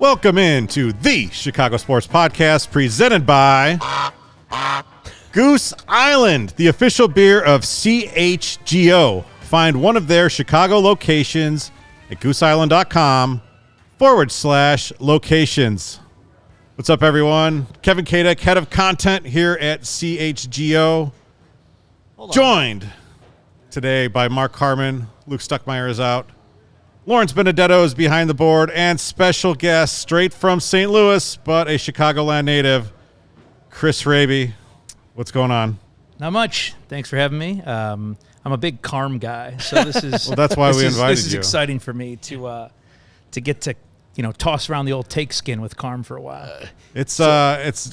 Welcome into the Chicago Sports Podcast presented by Goose Island, the official beer of CHGO. Find one of their Chicago locations at gooseisland.com/locations. What's up, everyone? Kevin Kaduk, head of content here at CHGO. Joined today by Mark Carman. Luke Stuckmeyer is out. Lawrence Benedetto is behind the board, and special guest straight from St. Louis, but a Chicagoland native, Chris Hrabe. What's going on? Not much. Thanks for having me. I'm a big Carm guy, so this is well, that's why we invited you. This is exciting for me to get to toss around the old take skin with Carm for a while. It's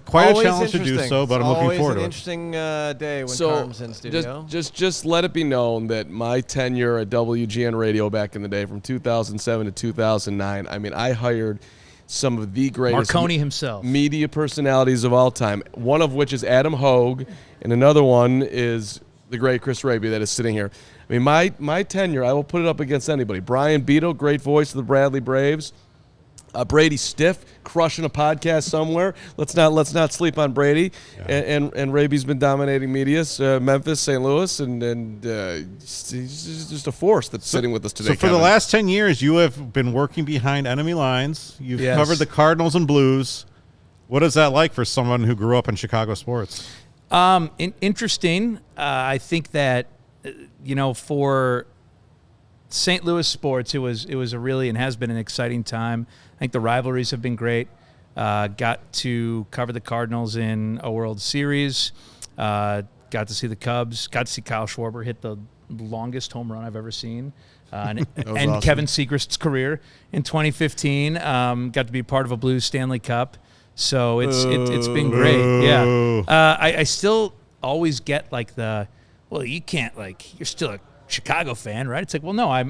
quite a challenge to do so, but I'm looking forward to it. Always an interesting day when Carm's in studio. Just let it be known that my tenure at WGN Radio back in the day, from 2007 to 2009, I mean, I hired some of the greatest Marconi himself, media personalities of all time. One of which is Adam Hogue, and another one is the great Chris Hrabe that is sitting here. I mean, my tenure, I will put it up against anybody. Brian Beto, great voice of the Bradley Braves. Brady Stiff crushing a podcast somewhere. Let's not sleep on Brady. Yeah. And Hrabe's been dominating media, Memphis, St. Louis, and he's just a force that's sitting with us today. So for the last 10 years, you have been working behind enemy lines. You've covered the Cardinals and Blues. What is that like for someone who grew up in Chicago sports? Interesting. I think that for St. Louis sports, it was a really and has been an exciting time. I think the rivalries have been great. Got to cover the Cardinals in a World Series. Got to see the Cubs. Got to see Kyle Schwarber hit the longest home run I've ever seen. And awesome. Kevin Segrist's career in 2015. Got to be part of a Blues Stanley Cup. So it's been great. Yeah. I still always get you can't, you're still a Chicago fan, right? It's like, well, no, I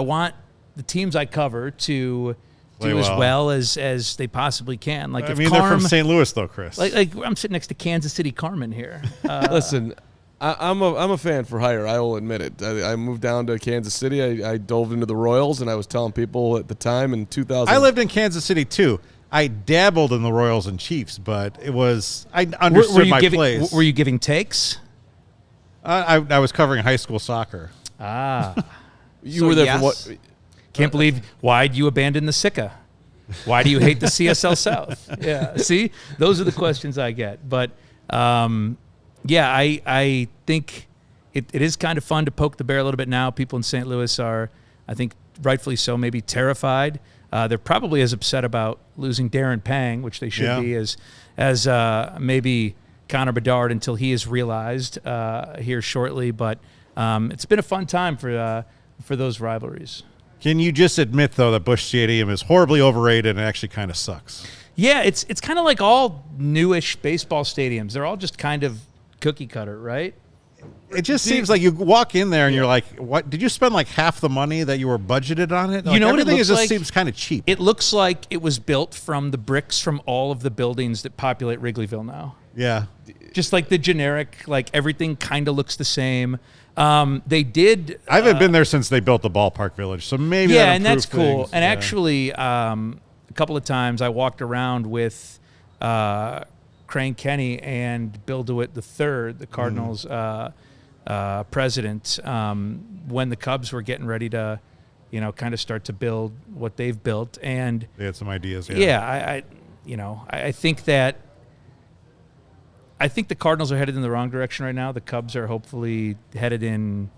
want the teams I cover to do as well as they possibly can. They're from St. Louis, though, Chris. Like I'm sitting next to Kansas City Carman here. Listen, I'm a fan for hire. I will admit it. I moved down to Kansas City. I dove into the Royals, and I was telling people at the time in 2000. I lived in Kansas City too. I dabbled in the Royals and Chiefs, but I understood my place. Were you giving takes? I was covering high school soccer. You were there for what? Can't believe, why'd you abandon the Sika? Why do you hate the CSL South? Yeah, see? Those are the questions I get. But, I think it is kind of fun to poke the bear a little bit now. People in St. Louis are, I think, rightfully so, maybe terrified. They're probably as upset about losing Darren Pang, which they should be, as maybe Connor Bedard until he is realized here shortly. But it's been a fun time for those rivalries. Can you just admit, though, that Busch Stadium is horribly overrated and actually kind of sucks? Yeah, it's kind of like all newish baseball stadiums. They're all just kind of cookie cutter, right? It just seems like you walk in there and you're like, "What? Did you spend like half the money that you were budgeted on it?" What everything it looks like? Seems kind of cheap. It looks like it was built from the bricks from all of the buildings that populate Wrigleyville now. Yeah, just like the generic, everything kind of looks the same. They did. I haven't been there since they built the ballpark village, so maybe and that's cool. Things. And actually, a couple of times I walked around with Crane Kenny and Bill DeWitt III, the Cardinals president, when the Cubs were getting ready to, kind of start to build what they've built, and they had some ideas. I think that. I think the Cardinals are headed in the wrong direction right now. The Cubs are hopefully headed in,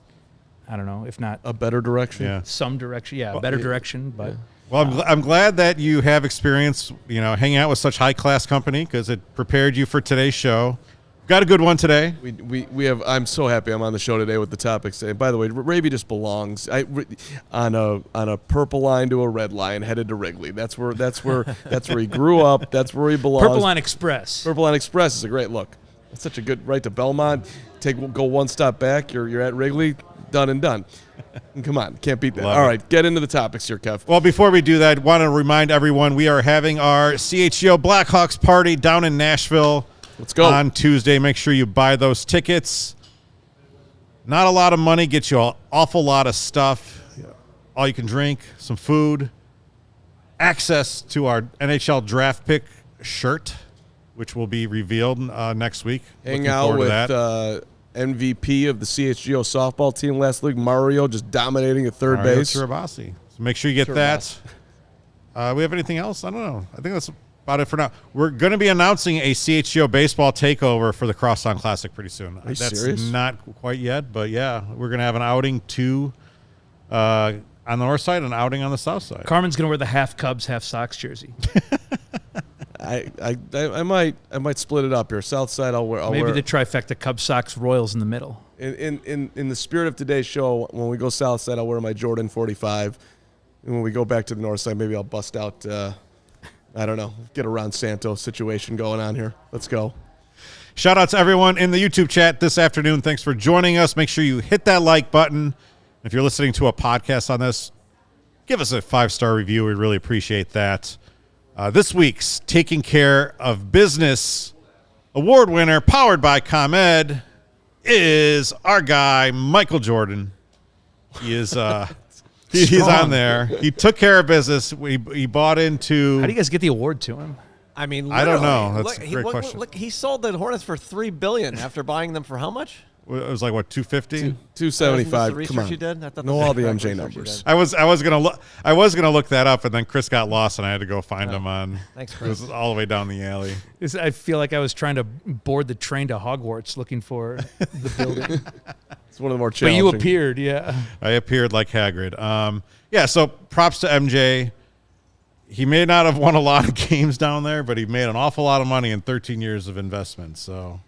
I don't know, if not a better direction, some direction. Yeah, a better direction. But well, I'm glad that you have experience, hanging out with such high class company because it prepared you for today's show. Got a good one today. We have. I'm so happy I'm on the show today with the topics. And by the way, Hrabe just belongs on a purple line to a red line headed to Wrigley. That's where he grew up. That's where he belongs. Purple Line Express. Purple Line Express is a great look. It's such a good right to Belmont. Go one stop back. You're at Wrigley. Done and done. Come on, can't beat that. All right, get into the topics here, Kev. Well, before we do that, I want to remind everyone we are having our CHGO Blackhawks party down in Nashville. Let's go. On Tuesday. Make sure you buy those tickets. Not a lot of money, gets you an awful lot of stuff. All you can drink, some food. access to our NHL draft pick shirt, which will be revealed next week. Hang out with MVP of the CHGO softball team last week, Mario, just dominating at third base. Chirabassi. So make sure you get that. We have anything else? I don't know. I think that's about it for now. We're going to be announcing a CHGO baseball takeover for the Crosstown Classic pretty soon. Are you serious? Not quite yet, but yeah, we're going to have an outing on the north side and an outing on the south side. Carmen's going to wear the half Cubs, half Sox jersey. I might split it up here. South side, I'll wear. Maybe the trifecta: Cubs, Sox, Royals in the middle. In the spirit of today's show, when we go south side, I'll wear my Jordan 45. And when we go back to the north side, maybe I'll bust out, I don't know, get a Ron Santo situation going on here. Let's go. Shout out to everyone in the YouTube chat this afternoon. Thanks for joining us. Make sure you hit that like button. If you're listening to a podcast on this, give us a 5-star review. We really appreciate that. This week's Taking Care of Business award winner, powered by ComEd, is our guy, Michael Jordan. He is he's on there. He took care of business. He bought into. How do you guys get the award to him? I mean, I don't know. That's a great question. Look, he sold the Hornets for $3 billion after buying them for how much? It was like what, 250? 275. Come on. You did? I thought know all the MJ numbers. I was gonna look that up, and then Chris got lost, and I had to go find him on. Thanks, Chris. It was all the way down the alley. I feel like I was trying to board the train to Hogwarts looking for the building. It's one of the more challenging. But you appeared, yeah. I appeared like Hagrid. Yeah. So props to MJ. He may not have won a lot of games down there, but he made an awful lot of money in 13 years of investment. So.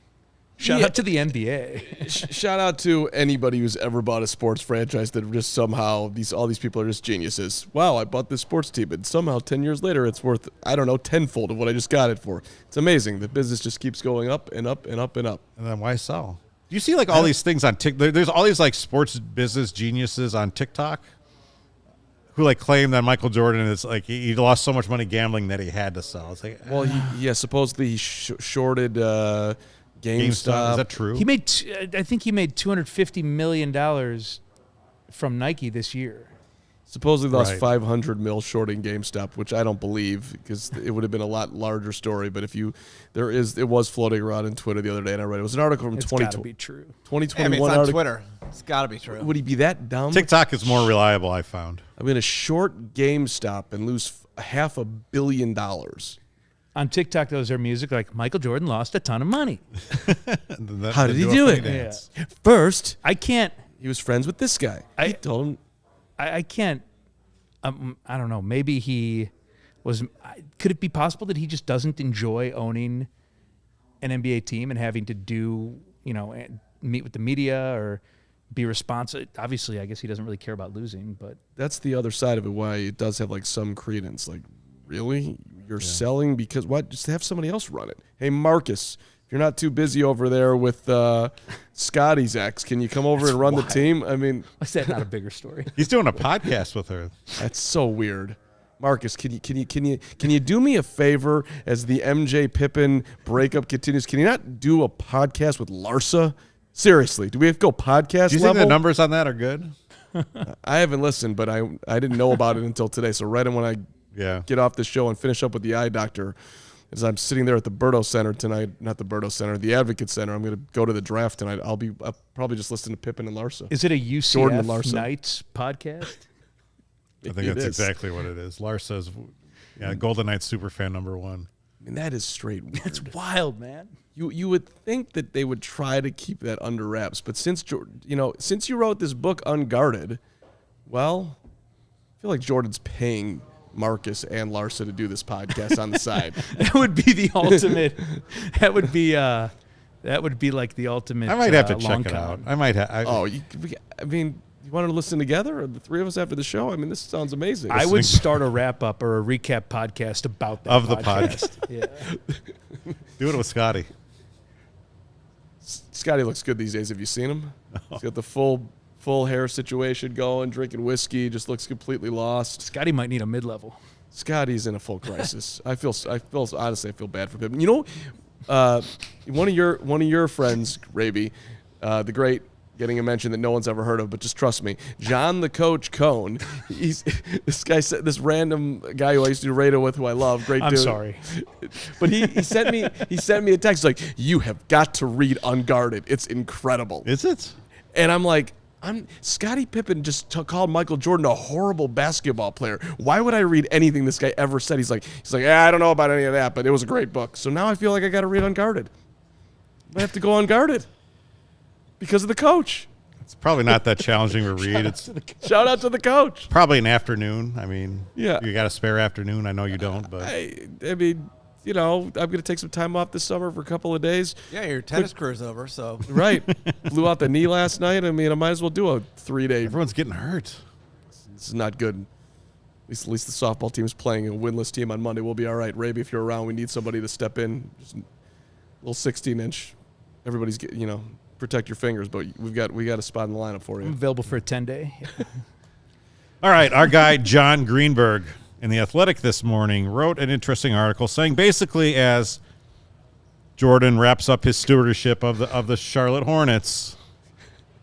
Shout out to the NBA. Shout out to anybody who's ever bought a sports franchise that just somehow all these people are just geniuses. Wow, I bought this sports team, and somehow 10 years later it's worth, I don't know, tenfold of what I just got it for. It's amazing. The business just keeps going up and up and up and up. And then why sell? Do you see like all these things on TikTok? There's all these like sports business geniuses on TikTok who like claim that Michael Jordan is like he lost so much money gambling that he had to sell. It's like, well, supposedly he shorted GameStop. Is that true? He made, I think he made $250 million from Nike this year. Supposedly lost $500 million shorting GameStop, which I don't believe because it would have been a lot larger story. But it was floating around in Twitter the other day, and I read it. It was an article from 2020. It's got to be true. 2021 it's on article. Twitter. It's got to be true. Would he be that dumb? TikTok is more reliable, I found. I'm going to short GameStop and lose $500 million. On TikTok, those are music like Michael Jordan lost a ton of money. How did he do it? Yeah. First, I can't. He was friends with this guy. He told him. I can't. I don't know. Maybe he was. Could it be possible that he just doesn't enjoy owning an NBA team and having to do, meet with the media or be responsive? Obviously, I guess he doesn't really care about losing, but that's the other side of it. Why it does have like some credence. Like, really, you're selling because what? Just have somebody else run it. Hey, Marcus, if you're not too busy over there with Scotty's ex, can you come over and run the team? I mean, is that not a bigger story? He's doing a podcast with her. That's so weird. Marcus, can you do me a favor as the MJ Pippen breakup continues? Can you not do a podcast with Larsa? Seriously, do we have to go podcast Do you level? think the numbers on that are good? I haven't listened, but I didn't know about it until today. So right when I get off the show and finish up with the eye doctor, as I'm sitting there at the Berto Center tonight, not the Berto Center, the Advocate Center, I'm going to go to the draft tonight. I'll probably just listen to Pippen and Larsa. Is it a UCF Knights podcast? I think that's exactly what it is. Larsa's Golden Knights superfan #1. I mean, that is straight weird. That's wild, man. You would think that they would try to keep that under wraps, but since you wrote this book Unguarded, well, I feel like Jordan's paying Marcus and Larsa to do this podcast on the side. That would be the ultimate. That would be like the ultimate. I might have to check it out. I might have. I mean, you wanted to listen together, or the three of us after the show? I mean, this sounds amazing. I would start a wrap up or a recap podcast about that of the podcast. Yeah, do it with Scotty. Scotty looks good these days. Have you seen him? No. He's got the full hair situation going, drinking whiskey, just looks completely lost. Scotty might need a mid-level. Scotty's in a full crisis. I feel honestly, I feel bad for him. One of your friends, Hrabe, the great getting a mention that no one's ever heard of, but just trust me. John the Coach Cohn. This random guy who I used to do radio with, who I love, great dude. I'm sorry. But he sent me a text like, "You have got to read Unguarded. It's incredible." Is it? And I'm like, Scottie Pippen just called Michael Jordan a horrible basketball player. Why would I read anything this guy ever said? He's like, I don't know about any of that, but it was a great book. So now I feel like I got to read Unguarded. I have to go Unguarded because of the coach. It's probably not that challenging to read. Shout out to the coach. Probably an afternoon. I mean, yeah. You got a spare afternoon? I know you don't, but I mean, you know, I'm going to take some time off this summer for a couple of days. Yeah, your tennis career's over, so. Right. Blew out the knee last night. I mean, I might as well do a 3-day. everyone's getting hurt. This is not good. At least the softball team is playing a winless team on Monday. We'll be all right. Rabe, if you're around, we need somebody to step in. Just a little 16-inch. Everybody's, protect your fingers, but we got a spot in the lineup for you. I'm available for a 10-day. All right, our guy John Greenberg in The Athletic this morning wrote an interesting article saying basically as Jordan wraps up his stewardship of the Charlotte Hornets,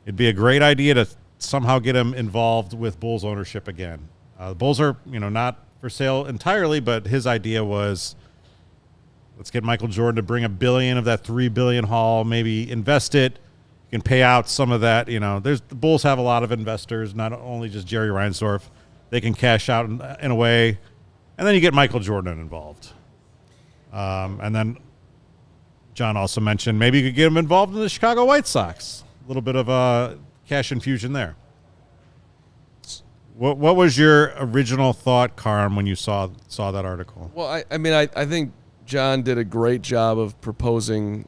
it'd be a great idea to somehow get him involved with Bulls ownership again. The Bulls are, not for sale entirely, but his idea was let's get Michael Jordan to bring $1 billion of that $3 billion haul, maybe invest it. You can pay out some of that. The Bulls have a lot of investors, not only just Jerry Reinsdorf. They can cash out in a way, and then you get Michael Jordan involved. And then John also mentioned maybe you could get him involved in the Chicago White Sox. A little bit of a cash infusion there. What was your original thought, Carm, when you saw that article? Well, I think John did a great job of proposing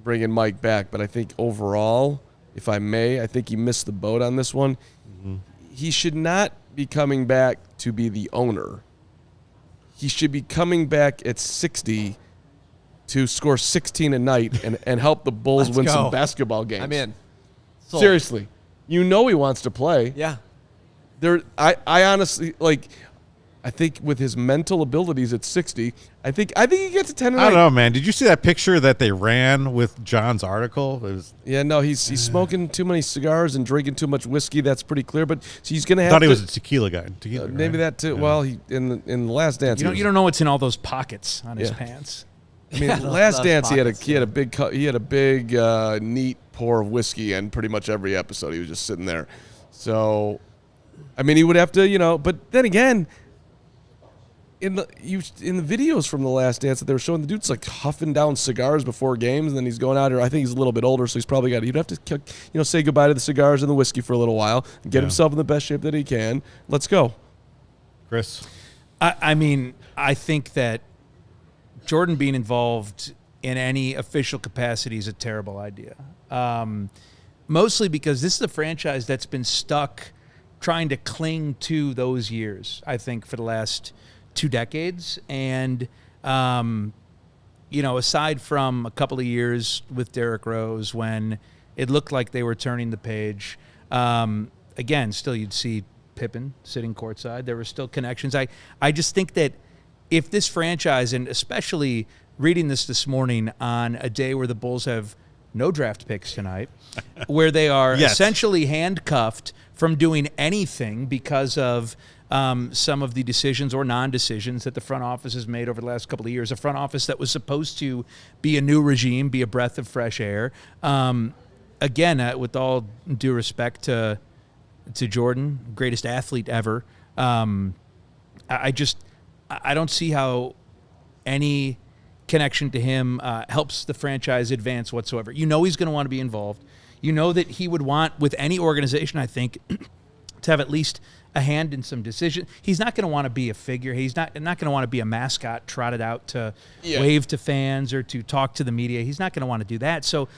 bringing Mike back, but I think overall, if I may, I think he missed the boat on this one. Mm-hmm. He should not be coming back to be the owner. He should be coming back at 60 to score 16 a night and help the Bulls win some basketball games. I'm in. Sold. Seriously. He wants to play. Yeah. I honestly, I think with his mental abilities at 60, I think he gets a 10 a night. I don't know, man. Did you see that picture that they ran with John's article? He's smoking too many cigars and drinking too much whiskey. That's pretty clear. But he's going to have. I thought he was a tequila guy. Maybe that too. Yeah. Well, he in the Last Dance. You don't know what's in all those pockets on his pants. I mean, Last Dance, he had a big neat pour of whiskey in pretty much every episode. He was just sitting there. So, I mean, he would have to, But then again, in the videos from the Last Dance that they were showing, the dude's huffing down cigars before games, and then he's going out here. I think he's a little bit older, so he's probably he'd have to say goodbye to the cigars and the whiskey for a little while and get himself in the best shape that he can. Let's go, Chris. I think that Jordan being involved in any official capacity is a terrible idea. Mostly because this is a franchise that's been stuck trying to cling to those years, I think, for the last 2 decades. And, aside from a couple of years with Derrick Rose when it looked like they were turning the page, again, still you'd see Pippen sitting courtside. There were still connections. I just think that if this franchise, and especially reading this morning on a day where the Bulls have no draft picks tonight, where they are essentially handcuffed from doing anything because of some of the decisions or non-decisions that the front office has made over the last couple of years. A front office that was supposed to be a new regime, be a breath of fresh air. Again, with all due respect to Jordan, greatest athlete ever, I don't see how any connection to him helps the franchise advance whatsoever. He's going to want to be involved. That he would want, with any organization, I think, to have at least a hand in some decision. He's not going to want to be a figure. He's not going to want to be a mascot trotted out to wave to fans or to talk to the media. He's not going to want to do that. So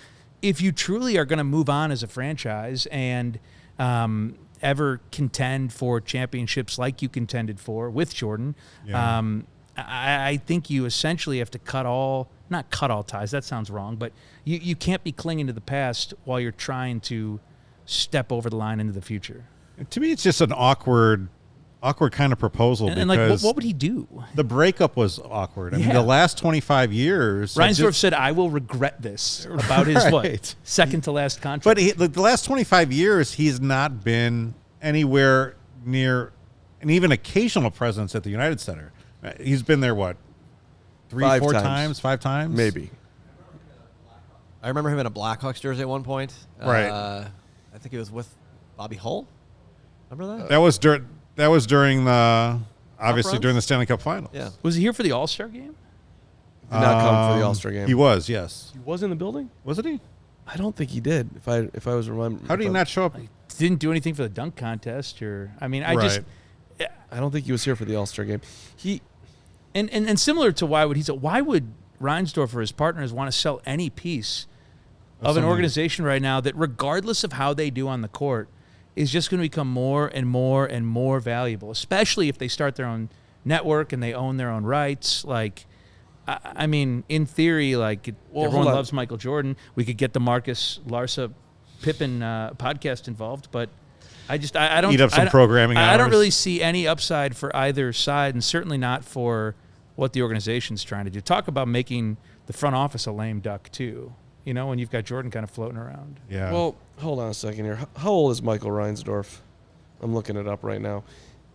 if you truly are going to move on as a franchise and ever contend for championships like you contended for with Jordan, I think you essentially have to not cut all ties, that sounds wrong, but you can't be clinging to the past while you're trying to step over the line into the future. To me, it's just an awkward awkward kind of proposal And because what would he do? the breakup was awkward. I mean, Yeah. the last 25 years. Reinsdorf said, "I will regret this" about his Right. second to last contract. But the last 25 years, he's not been anywhere near an even occasional presence at the United Center. He's been there, what, Five four times. times, 5 times? Maybe. I remember him in a Blackhawks jersey at one point. Right. I think it was with Bobby Hull. Remember that? That was during the, obviously, runs? during the Stanley Cup Finals. Yeah. Was he here for the All-Star game? Did not come for the All-Star game. He was, yes. He was in the building? Wasn't he? I don't think he did. If I was remembering. How did he not show up? Didn't do anything for the dunk contest, or I mean, I Right. I don't think he was here for the All-Star game. and similar to why would Reinsdorf or his partners want to sell any piece of an something. organization right now that, regardless of how they do on the court, is just going to become more and more and more valuable, especially if they start their own network and they own their own rights. Like, I mean, in theory, like, everyone hold on. loves Michael Jordan. We could get the Marcus Larsa Pippen podcast involved, but I don't Eat up some programming I don't hours. really see any upside for either side, and certainly not for what the organization's trying to do. Talk about making the front office a lame duck too. You know, when you've got Jordan kind of floating around. Yeah. Well, hold on a second here. How old is Michael Reinsdorf? I'm looking it up right now.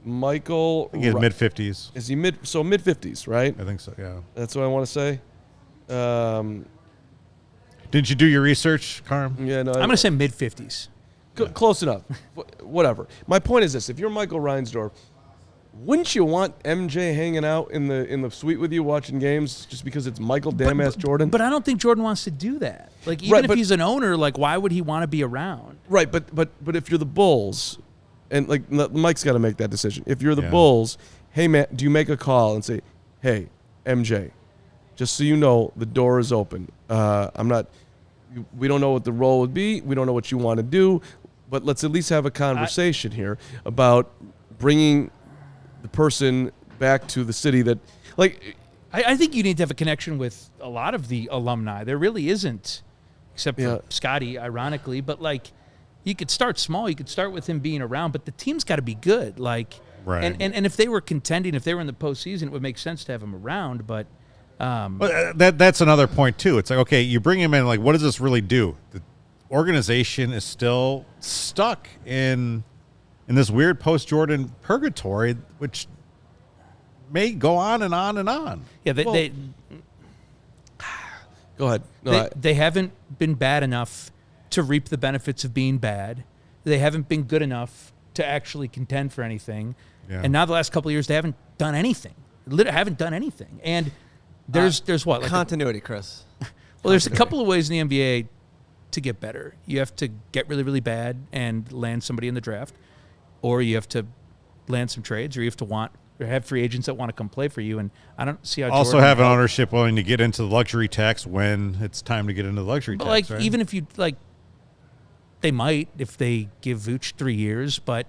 Michael. I think he's mid-50s. Is he mid-50s, right? I think so, yeah. That's what I want to say. Did you do your research, Carm? Yeah, no. I'm going to say mid-50s. Close enough. Whatever. My point is this: if you're Michael Reinsdorf, wouldn't you want MJ hanging out in the suite with you watching games just because it's Michael damn-ass Jordan? But I don't think Jordan wants to do that. Like, even Right, if but- he's an owner, like, why would he want to be around? Right, but if you're the Bulls, and like Mike's got to make that decision. If you're the Yeah. Bulls, hey man, do you make a call and say, hey MJ, just so you know, the door is open. We don't know what the role would be. We don't know what you want to do, but let's at least have a conversation here about bringing the person back to the city that, like. I think you need to have a connection with a lot of the alumni. There really isn't, except for Yeah. Scotty, ironically. But, like, you could start small. You could start with him being around, but the team's got to be good. Like, Right. And if they were contending, if they were in the postseason, it would make sense to have him around. But That's another point, too. It's like, okay, you bring him in, like, what does this really do? The organization is still stuck in this weird post-Jordan purgatory, which may go on and on and on. yeah, Well, Go ahead. No, they haven't been bad enough to reap the benefits of being bad. They haven't been good enough to actually contend for anything. Yeah. And now the last couple of years, they haven't done anything. Haven't done anything. And there's what? Like Continuity, Chris. well, there's a couple of ways in the NBA to get better. You have to get really, really bad and land somebody in the draft, or you have to land some trades, or you have to have free agents that want to come play for you. And I don't see how Also Jordan have an helped. ownership willing to get into the luxury tax when it's time to get into the luxury But tax, like, right? even if you like, they might if they give Vooch 3 years, but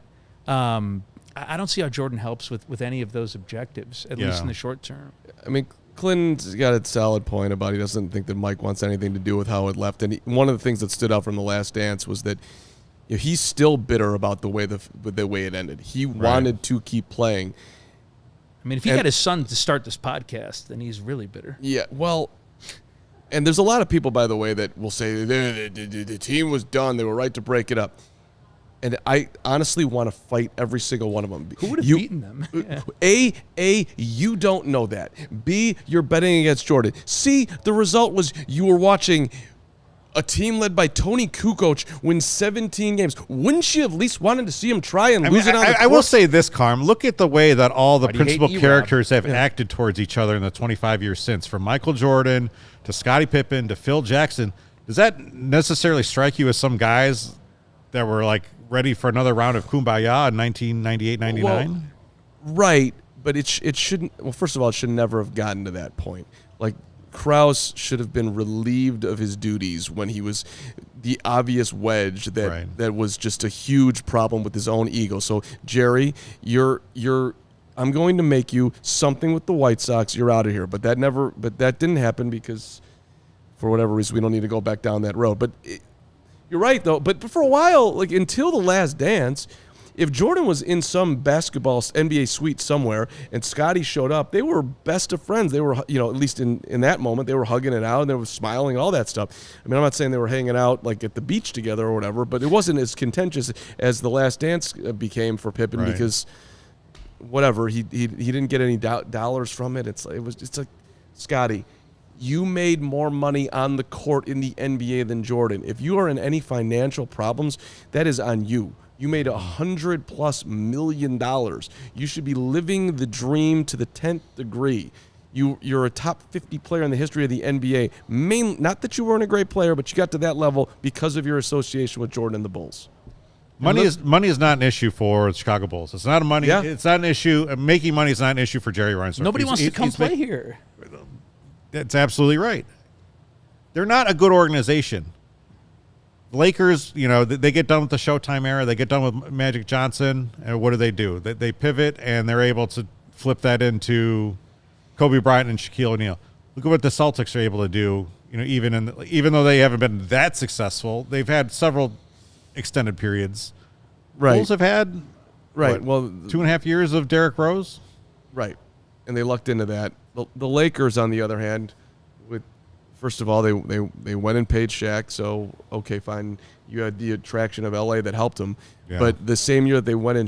I don't see how Jordan helps with any of those objectives, at least Yeah. in the short term. I mean, Clinton's got a solid point about he doesn't think that Mike wants anything to do with how it left. And one of the things that stood out from the Last Dance was that he's still bitter about the way it ended. He wanted to keep playing. I mean, if he got his son to start this podcast, then he's really bitter. Yeah, well, and there's a lot of people, by the way, that will say the team was done. They were right to break it up. And I honestly want to fight every single one of them. Who would have beaten them? Yeah. A, you don't know that. B, you're betting against Jordan. C, the result was you were watching a team led by Tony Kukoc win 17 games. Wouldn't you at least wanted to see him try and lose it on the court? I will say this, Carm. Look at the way that all the Why do you hate principal E-Rob? characters have acted towards each other in the 25 years since, from Michael Jordan to Scottie Pippen to Phil Jackson. Does that necessarily strike you as some guys that were like ready for another round of Kumbaya in 1998, 99? Right, but it shouldn't. Well, first of all, it should never have gotten to that point. Like, Krause should have been relieved of his duties when he was the obvious wedge that was just a huge problem with his own ego. So, Jerry, I'm going to make you something with the White Sox. You're out of here. But that didn't happen because, for whatever reason, we don't need to go back down that road. But you're right, though. But for a while, like until the Last Dance, if Jordan was in some basketball NBA suite somewhere and Scotty showed up, they were best of friends. They were, at least in that moment, they were hugging it out and they were smiling, all that stuff. I mean, I'm not saying they were hanging out like at the beach together or whatever, but it wasn't as contentious as The Last Dance became for Pippen because whatever, he didn't get any dollars from it. It's like, Scotty, you made more money on the court in the NBA than Jordan. If you are in any financial problems, that is on you. You made $100+ million. You should be living the dream to the 10th degree. You're a top 50 player in the history of the NBA. Not that you weren't a great player, but you got to that level because of your association with Jordan and the Bulls. Money is not an issue for the Chicago Bulls. It's not a money. Yeah. It's not an issue. Making money is not an issue for Jerry Reinsdorf. Nobody wants to come play here. That's absolutely right. They're not a good organization. The Lakers, they get done with the Showtime era. They get done with Magic Johnson, and what do? They pivot, and they're able to flip that into Kobe Bryant and Shaquille O'Neal. Look at what the Celtics are able to do. Even though they haven't been that successful, they've had several extended periods. Right. Bulls have had 2.5 years of Derrick Rose. Right, and they lucked into that. The Lakers, on the other hand, first of all, they went and paid Shaq, so okay, fine. You had the attraction of LA that helped them, but the same year that they went and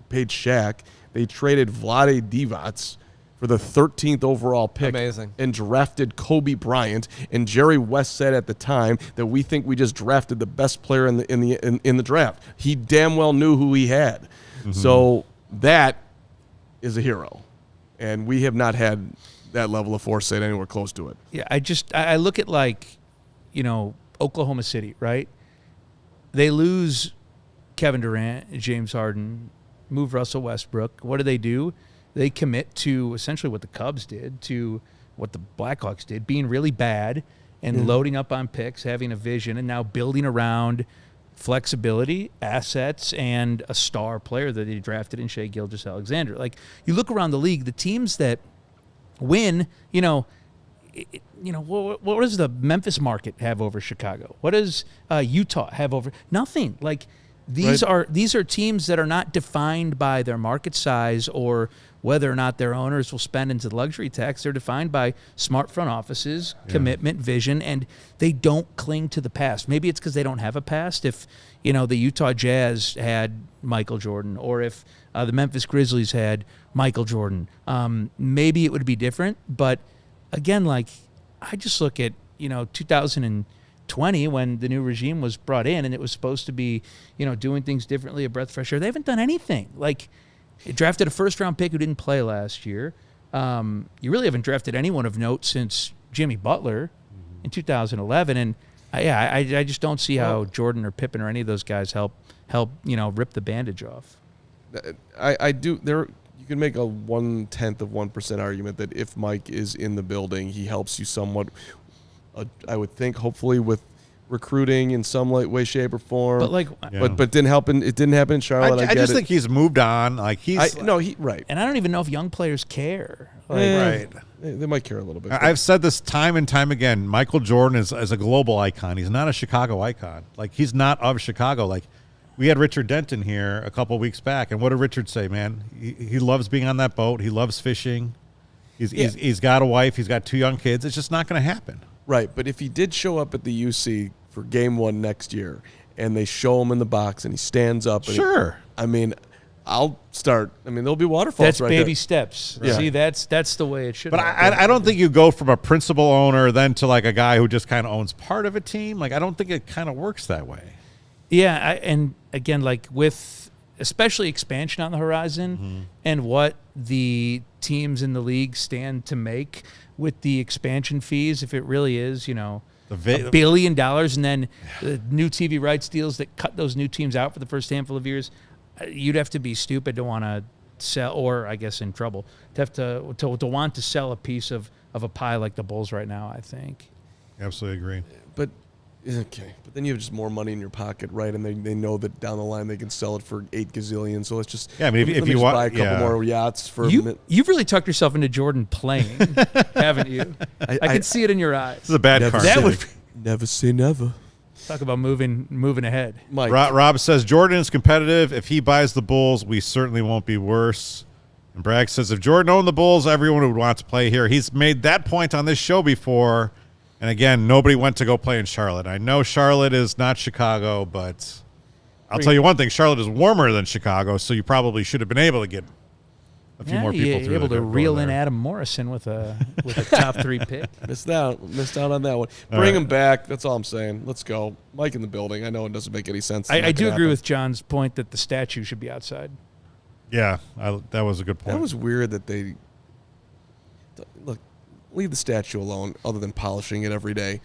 paid Shaq, they traded Vlade Divac for the 13th overall pick. Amazing. And drafted Kobe Bryant. And Jerry West said at the time that we think we just drafted the best player in the draft. He damn well knew who he had. Mm-hmm. So that is a hero. And we have not had that level of foresight anywhere close to it. Yeah, I look at Oklahoma City, right? They lose Kevin Durant, James Harden, move Russell Westbrook. What do? They commit to essentially what the Cubs did, to what the Blackhawks did, being really bad and loading up on picks, having a vision, and now building around flexibility, assets, and a star player that they drafted in Shai Gilgeous-Alexander. Like, you look around the league, the teams that win, what does the Memphis market have over Chicago? What does Utah have over? Nothing. Like, these are teams that are not defined by their market size or whether or not their owners will spend into the luxury tax. They're defined by smart front offices, commitment, vision, and they don't cling to the past. Maybe it's because they don't have a past. If, the Utah Jazz had Michael Jordan, or if the Memphis Grizzlies had Michael Jordan, maybe it would be different. But again, I just look at, 2020 when the new regime was brought in and it was supposed to be, doing things differently, a breath of fresh air. They haven't done anything. It drafted a first-round pick who didn't play last year. You really haven't drafted anyone of note since Jimmy Butler in 2011. And, I just don't see how Jordan or Pippen or any of those guys help rip the bandage off. I do. You can make a 0.1% argument that if Mike is in the building, he helps you somewhat, I would think, hopefully with recruiting in some way, shape, or form. But it didn't happen in Charlotte. I just think he's moved on. And I don't even know if young players care. Right. They might care a little bit. I've said this time and time again. Michael Jordan is a global icon. He's not a Chicago icon. He's not of Chicago. We had Richard Denton here a couple weeks back, and what did Richard say, man? He loves being on that boat. He loves fishing. He's got a wife. He's got 2 young kids. It's just not going to happen. Right, but if he did show up at the UC for Game 1 next year, and they show him in the box, and he stands up. I'll start. There'll be waterfalls. That's right baby there. steps. Yeah. See, that's the way it should. But I don't think you go from a principal owner then to a guy who just kind of owns part of a team. I don't think it kind of works that way. Yeah, and again, with especially expansion on the horizon and what the teams in the league stand to make with the expansion fees, if it really is, $1 billion, and then the new TV rights deals that cut those new teams out for the first handful of years, you'd have to be stupid to want to sell, or I guess in trouble, to have to want to sell a piece of a pie like the Bulls right now, I think. Absolutely agree. But then you have just more money in your pocket, right? And they know that down the line they can sell it for 8 gazillion. So let's just if you want, buy a couple more yachts for you've really tucked yourself into Jordan playing, haven't you? I can see it in your eyes. This is a bad card. Never say never. Talk about moving ahead. Mike. Rob says Jordan is competitive. If he buys the Bulls, we certainly won't be worse. And Bragg says if Jordan owned the Bulls, everyone would want to play here. He's made that point on this show before. And again, nobody went to go play in Charlotte. I know Charlotte is not Chicago, but I'll tell you one thing. Charlotte is warmer than Chicago, so you probably should have been able to get a few more people through. Able to reel in Adam Morrison with a top 3 pick. Missed out on that one. Bring him back. That's all I'm saying. Let's go. Mike in the building. I know it doesn't make any sense. I do agree with John's point that the statue should be outside. Yeah, that was a good point. That was weird that they look. Leave the statue alone, other than polishing it every day.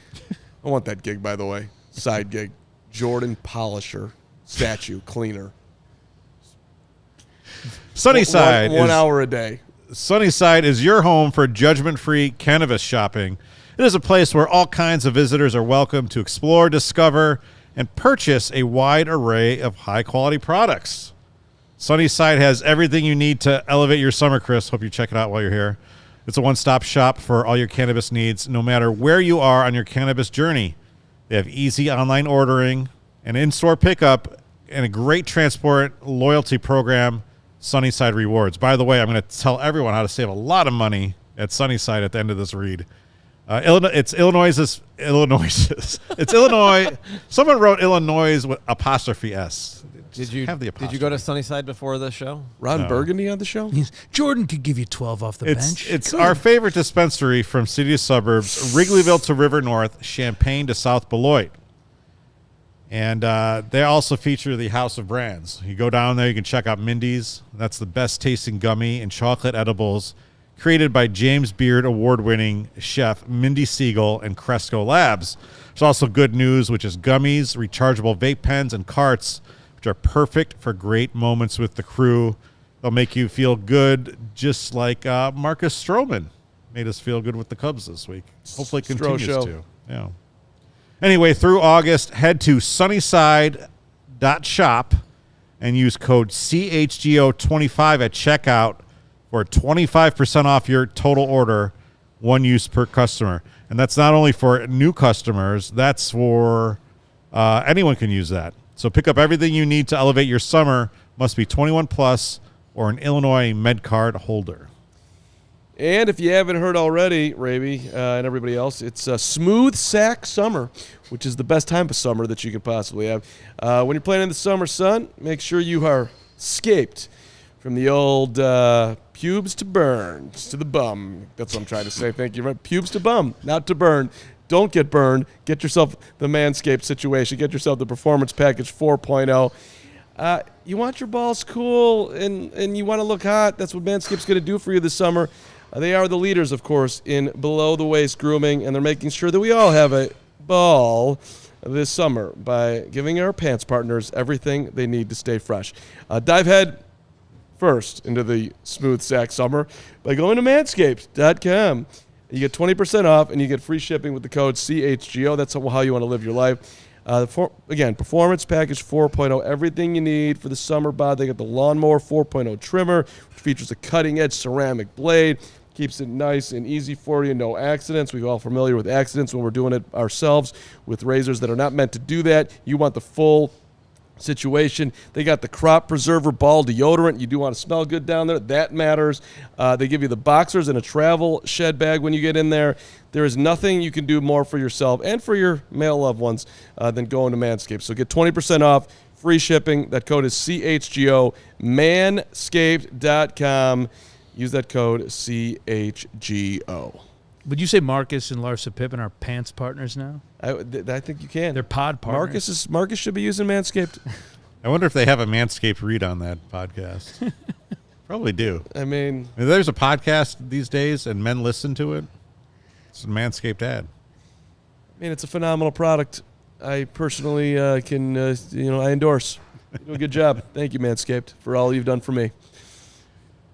I want that gig, by the way. Side gig. Jordan polisher, statue cleaner. Sunnyside. One hour a day. Sunnyside is your home for judgment-free cannabis shopping. It is a place where all kinds of visitors are welcome to explore, discover, and purchase a wide array of high-quality products. Sunnyside has everything you need to elevate your summer, Chris. Hope you check it out while you're here. It's a one-stop shop for all your cannabis needs, no matter where you are on your cannabis journey. They have easy online ordering, an in-store pickup, and a great transport loyalty program, Sunnyside Rewards. By the way, I'm going to tell everyone how to save a lot of money at Sunnyside at the end of this read. It's Illinois. It's Illinois. Someone wrote Illinois with apostrophe S. Did you have the Did you apostrophe. go to Sunnyside before the show? Ron Burgundy on the show? Jordan could give you 12 off the bench. It's our favorite dispensary from city to suburbs, Wrigleyville to River North, Champaign to South Beloit. And they also feature the House of Brands. You go down there, you can check out Mindy's. That's the best tasting gummy and chocolate edibles created by James Beard award-winning chef Mindy Siegel and Cresco Labs. There's also good news, which is gummies, rechargeable vape pens, and carts, which are perfect for great moments with the crew. They'll make you feel good, just like Marcus Stroman made us feel good with the Cubs this week. Hopefully continues to. Yeah. Anyway, through August, head to sunnyside.shop and use code CHGO25 at checkout for 25% off your total order, one use per customer. And that's not only for new customers, that's for anyone can use that. So pick up everything you need to elevate your summer. Must be 21 plus or an Illinois MedCard holder. And if you haven't heard already, Hrabe and everybody else, it's a smooth sack summer, which is the best time of summer that you could possibly have. When you're playing in the summer sun, make sure you are scaped from the old pubes to burns to the bum. That's what I'm trying to say. Thank you. Pubes to bum, not to burn. Don't get burned. Get yourself the Manscaped situation. Get yourself the Performance Package 4.0. You want your balls cool and you want to look hot. That's what Manscaped's going to do for you this summer. They are the leaders, of course, in below-the-waist grooming, and they're making sure that we all have a ball this summer by giving our pants partners everything they need to stay fresh. Dive head first into the smooth sack summer by going to manscaped.com. You get 20% off, and you get free shipping with the code CHGO. That's how you want to live your life. Again, Performance Package 4.0, everything you need for the summer bod. They got the Lawnmower 4.0 trimmer, which features a cutting-edge ceramic blade. Keeps it nice and easy for you, no accidents. We're all familiar with accidents when we're doing it ourselves with razors that are not meant to do that. You want the full situation. They got the Crop Preserver Ball Deodorant. You do want to smell good down there. That matters. They give you the boxers and a travel shed bag when you get in there. There is nothing you can do more for yourself and for your male loved ones than going to Manscaped. So get 20% off, free shipping. That code is CHGO, manscaped.com. Use that code CHGO. Would you say Marcus and Larsa Pippen are pants partners now? I think you can. They're pod partners. Marcus should be using Manscaped. I wonder if they have a Manscaped read on that podcast. Probably do. I mean, there's a podcast these days, and men listen to it. It's a Manscaped ad. I mean, it's a phenomenal product. I personally I endorse. You do a good job. Thank you, Manscaped, for all you've done for me.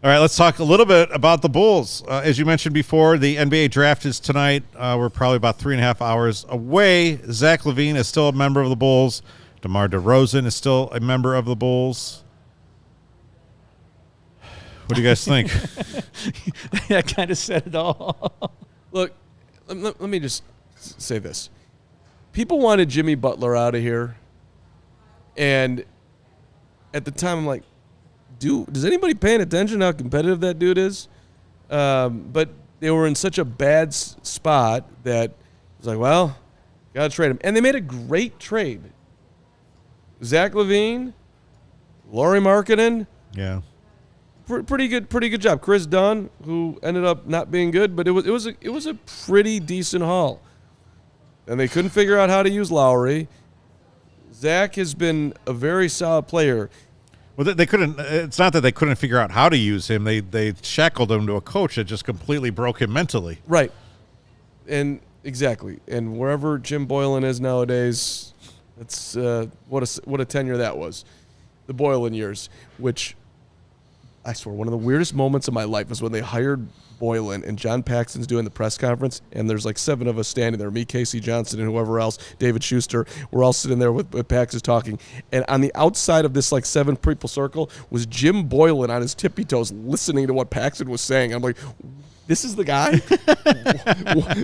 All right, let's talk a little bit about the Bulls. As you mentioned before, the NBA draft is tonight. We're probably about 3.5 hours away. Zach LaVine is still a member of the Bulls. DeMar DeRozan is still a member of the Bulls. What do you guys think? That kind of said it all. Look, let me just say this. people wanted Jimmy Butler out of here. And at the time, I'm like, does anybody paying attention how competitive that dude is? But they were in such a bad spot that I was like, well, got to trade him. And they made a great trade. Zach LaVine, Lauri Markkanen. Yeah. Pretty good job. Chris Dunn, who ended up not being good, but it was a pretty decent haul. And they couldn't figure out how to use Lowry. Zach has been a very solid player. Well, they couldn't. It's not that they couldn't figure out how to use him. They shackled him to a coach that just completely broke him mentally. Right. And exactly. And wherever Jim Boylan is nowadays, that's what a tenure that was. The Boylan years, which I swear one of the weirdest moments of my life was when they hired Boylan and John Paxson's doing the press conference, and there's like 7 of us standing there, me, Casey Johnson, and whoever else, David Schuster. We're all sitting there with Paxson talking, and on the outside of this like 7 people circle was Jim Boylan on his tippy toes listening to what Paxson was saying. I'm like, this is the guy?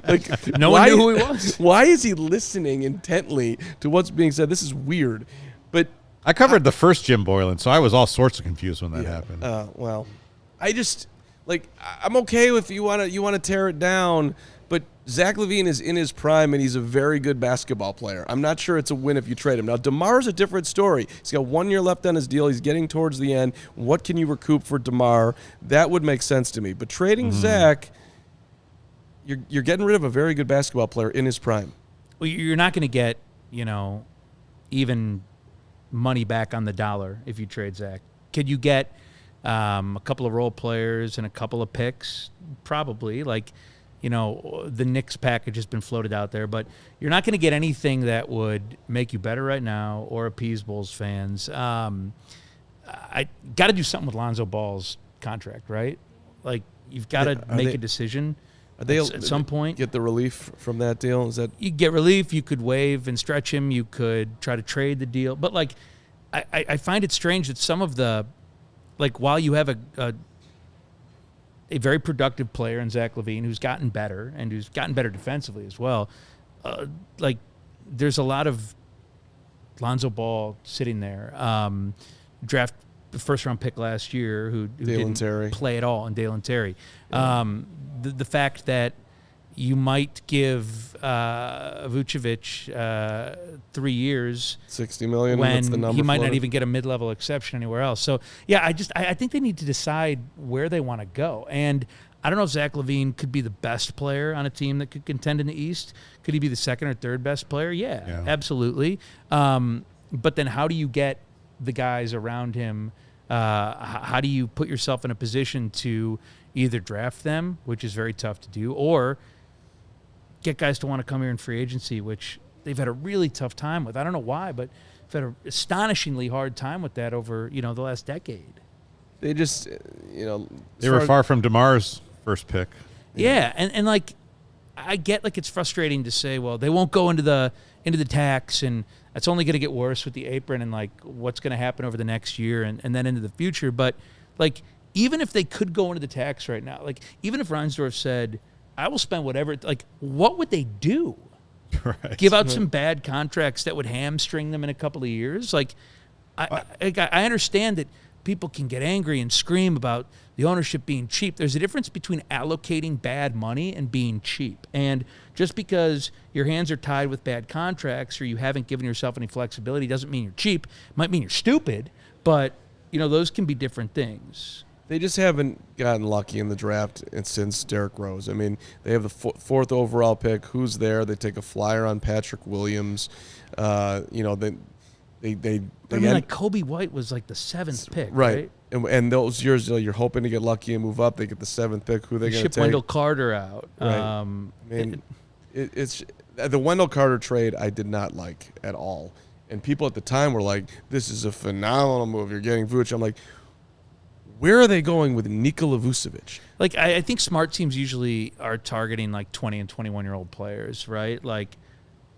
Like, No one knew who he was. Why is he listening intently to what's being said? This is weird. But I covered the first Jim Boylan, so I was all sorts of confused when that happened. Well, I just like I'm okay if you want to tear it down, but Zach LaVine is in his prime and he's a very good basketball player. I'm not sure it's a win if you trade him. Now DeMar's a different story. He's got 1 year left on his deal. He's getting towards the end. What can you recoup for DeMar? That would make sense to me. But trading Zach, you're getting rid of a very good basketball player in his prime. Well, you're not going to get, even money back on the dollar if you trade Zach. Could you get a couple of role players and a couple of picks? Probably. The Knicks package has been floated out there, but you're not going to get anything that would make you better right now or appease Bulls fans. I got to do something with Lonzo Ball's contract, right? Like, you've got to make a decision at some point. Get the relief from that deal? Is that you get relief? You could waive and stretch him. You could try to trade the deal, but I find it strange that some of the while you have a very productive player in Zach LaVine who's gotten better and who's gotten better defensively as well, there's a lot of Lonzo Ball sitting there. Draft the first-round pick last year who didn't play at all, in Dalen Terry. Yeah. The fact that you might give Vucevic 3 years, $60 million, when what's the number he might for not it? even get a mid-level exception anywhere else. So yeah, I think they need to decide where they want to go. And I don't know if Zach LaVine could be the best player on a team that could contend in the East. Could he be the second or third best player? Yeah. Absolutely. But then how do you get the guys around him? How do you put yourself in a position to either draft them, which is very tough to do, or get guys to want to come here in free agency, which they've had a really tough time with. I don't know why, but they've had an astonishingly hard time with that over, the last decade. They just, they were far from DeMar's first pick. Yeah, and I get it's frustrating to say, well, they won't go into the tax, and it's only going to get worse with the apron, and what's going to happen over the next year and then into the future. But even if they could go into the tax right now, even if Reinsdorf said, I will spend whatever, what would they do? Right. Give out some bad contracts that would hamstring them in a couple of years? I understand that people can get angry and scream about the ownership being cheap. There's a difference between allocating bad money and being cheap. And just because your hands are tied with bad contracts or you haven't given yourself any flexibility doesn't mean you're cheap. It might mean you're stupid, but those can be different things. They just haven't gotten lucky in the draft since Derrick Rose. I mean, they have the 4th overall pick. Who's there? They take a flyer on Patrick Williams. Kobe White was the 7th pick, right? And those years, you're hoping to get lucky and move up. They get the 7th pick. Who they going to take? Ship Wendell Carter out. Right. It's the Wendell Carter trade I did not like at all. And people at the time were like, "This is a phenomenal move. You're getting Vucevic." I'm like, where are they going with Nikola Vucevic? I think smart teams usually are targeting 20 and 21-year-old players, right?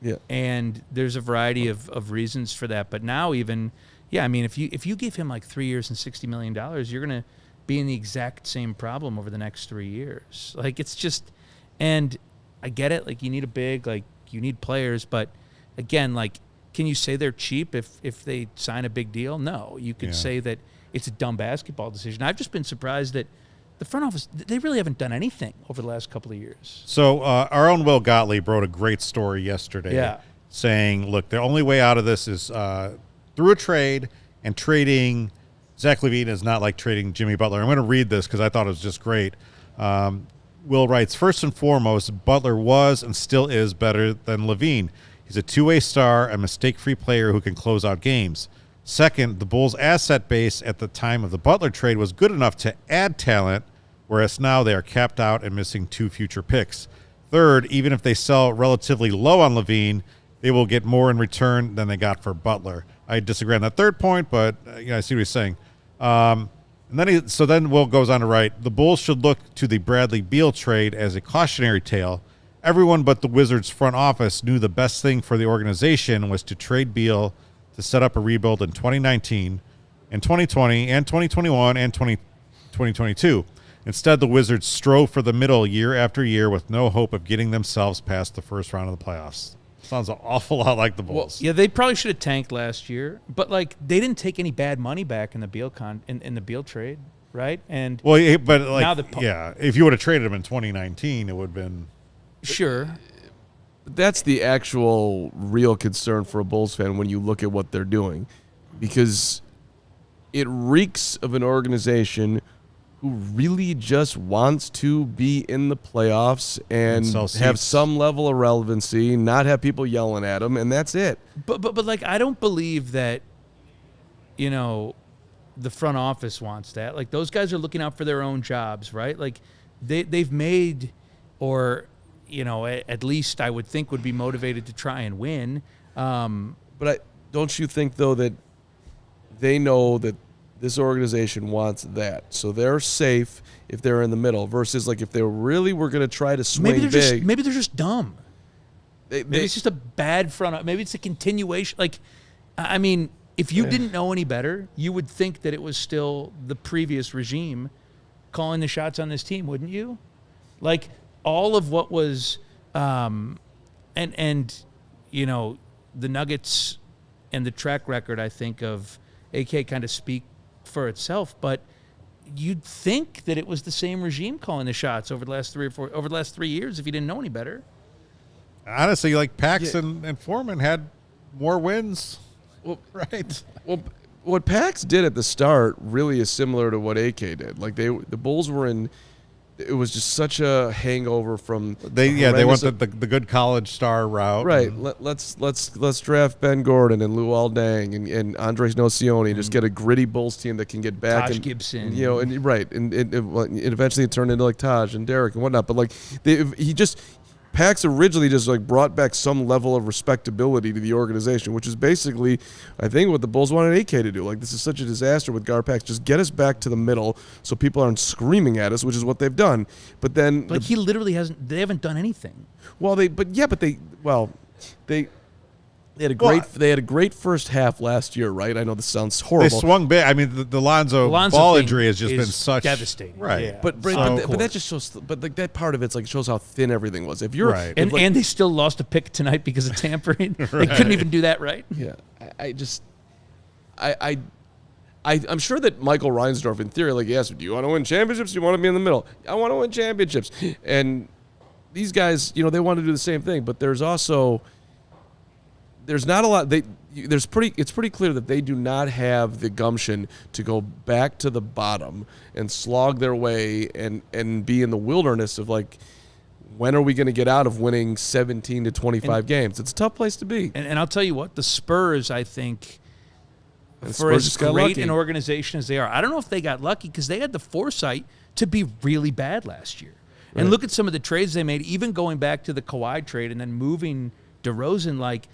Yeah. And there's a variety of reasons for that. But now even, if you give him 3 years and $60 million, you're going to be in the exact same problem over the next 3 years. It's just, and I get it. You need a big, you need players, but again, like, can you say they're cheap if they sign a big deal? No. You could say that it's a dumb basketball decision. I've just been surprised that the front office, they really haven't done anything over the last couple of years. So our own Will Gottlieb wrote a great story yesterday saying, look, the only way out of this is through a trade, and trading Zach LaVine is not like trading Jimmy Butler. I'm going to read this because I thought it was just great. Will writes, first and foremost, Butler was and still is better than LaVine. He's a two-way star, a mistake-free player who can close out games. Second, the Bulls' asset base at the time of the Butler trade was good enough to add talent, whereas now they are capped out and missing 2 future picks. Third, even if they sell relatively low on LaVine, they will get more in return than they got for Butler. I disagree on that third point, but I see what he's saying. And then Will goes on to write, the Bulls should look to the Bradley Beal trade as a cautionary tale. Everyone but the Wizards front office knew the best thing for the organization was to trade Beal to set up a rebuild in 2019, and 2020, and 2021, and 2022. Instead, the Wizards strove for the middle year after year with no hope of getting themselves past the first round of the playoffs. Sounds an awful lot like the Bulls. Well, yeah, they probably should have tanked last year, but like they didn't take any bad money back in the Beal in the Beal trade, right? And but like now if you would have traded him in 2019, it would have been sure. That's the actual real concern for a Bulls fan when you look at what they're doing, because it reeks of an organization who really just wants to be in the playoffs and have some level of relevancy, not have people yelling at them, and that's it. But like, I don't believe that, the front office wants that. Like, those guys are looking out for their own jobs, right? Like, they've made, or at least I would think would be motivated to try and win. But don't you think, though, that they know that this organization wants that, so they're safe if they're in the middle, versus like if they really were going to try to swing maybe they're just dumb. Maybe it's just a bad front. Maybe it's a continuation. Like, I mean, if you didn't know any better, you would think that it was still the previous regime calling the shots on this team, wouldn't you? Like, all of what was, the Nuggets and the track record, I think, of AK kind of speak for itself, but you'd think that it was the same regime calling the shots over the last 3 years if you didn't know any better. Honestly, like Paxson and Foreman had more wins. Well, right. Well, what Pax did at the start really is similar to what AK did. Like the Bulls were in. It was just such a hangover from they went the good college star route. Right. Let's draft Ben Gordon and Luol Deng and Andres Nocioni and just get a gritty Bulls team that can get back. Taj Gibson. And eventually it turned into like Taj and Derek and whatnot. But like Pax originally just like brought back some level of respectability to the organization, which is basically, I think, what the Bulls wanted AK to do. Like, this is such a disaster with Gar-Pax. Just get us back to the middle so people aren't screaming at us, which is what they've done. But then, he literally hasn't. They haven't done anything. Well, they had a great first half last year, right? I know this sounds horrible. They swung big. I mean, the Lonzo ball injury has just been such devastating, right? Yeah. But that just shows. But like that part of it's like shows how thin everything was. If you're right, and they still lost a pick tonight because of tampering. They couldn't even do that right. Yeah, I'm sure that Michael Reinsdorf, in theory, like, yes, do you want to win championships? Do you want to be in the middle? I want to win championships. And these guys, they want to do the same thing. But there's also. There's not a lot. It's pretty clear that they do not have the gumption to go back to the bottom and slog their way and be in the wilderness of like, when are we going to get out of winning 17 to 25 games? It's a tough place to be. And I'll tell you what, the Spurs, I think, for Spurs as great an organization as they are, I don't know if they got lucky because they had the foresight to be really bad last year. Right. And look at some of the trades they made, even going back to the Kawhi trade and then moving DeRozan, like.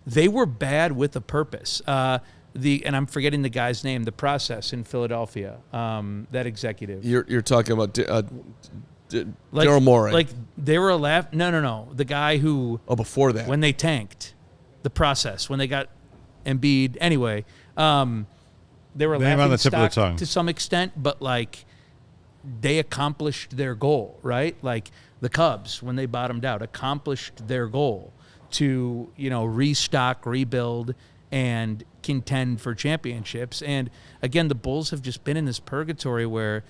They were bad with a purpose. And I'm forgetting the guy's name. The process in Philadelphia. That executive. You're talking about Daryl Morey. Like they were No. The guy who. Oh, before that. When they tanked, the process when they got Embiid. Anyway, they were laughing on the tip of the tongue to some extent, but like they accomplished their goal, right? Like the Cubs when they bottomed out accomplished their goal. to, restock, rebuild, and contend for championships. And again, the Bulls have just been in this purgatory where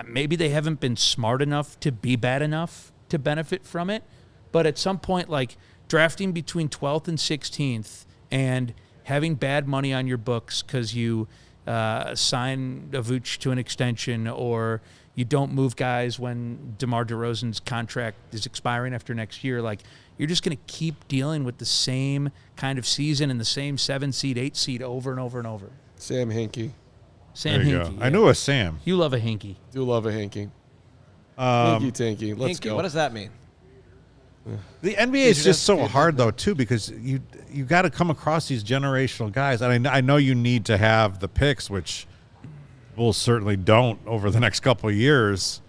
maybe they haven't been smart enough to be bad enough to benefit from it. But at some point, like drafting between 12th and 16th and having bad money on your books because you sign a Vooch to an extension, or you don't move guys when DeMar DeRozan's contract is expiring after next year, like you're just going to keep dealing with the same kind of season and the same 7 seed, 8 seed over and over and over. Sam Hinkie. Sam There you Hinkie. go. I knew it was Sam. You love a Hinkie. Do love a Hinkie. Hinkie Tinky. Let's Hinkie, go. what does that mean? The NBA is just so hard, though, too, because you got to come across these generational guys. And I know you need to have the picks, which Bulls certainly don't over the next couple of years.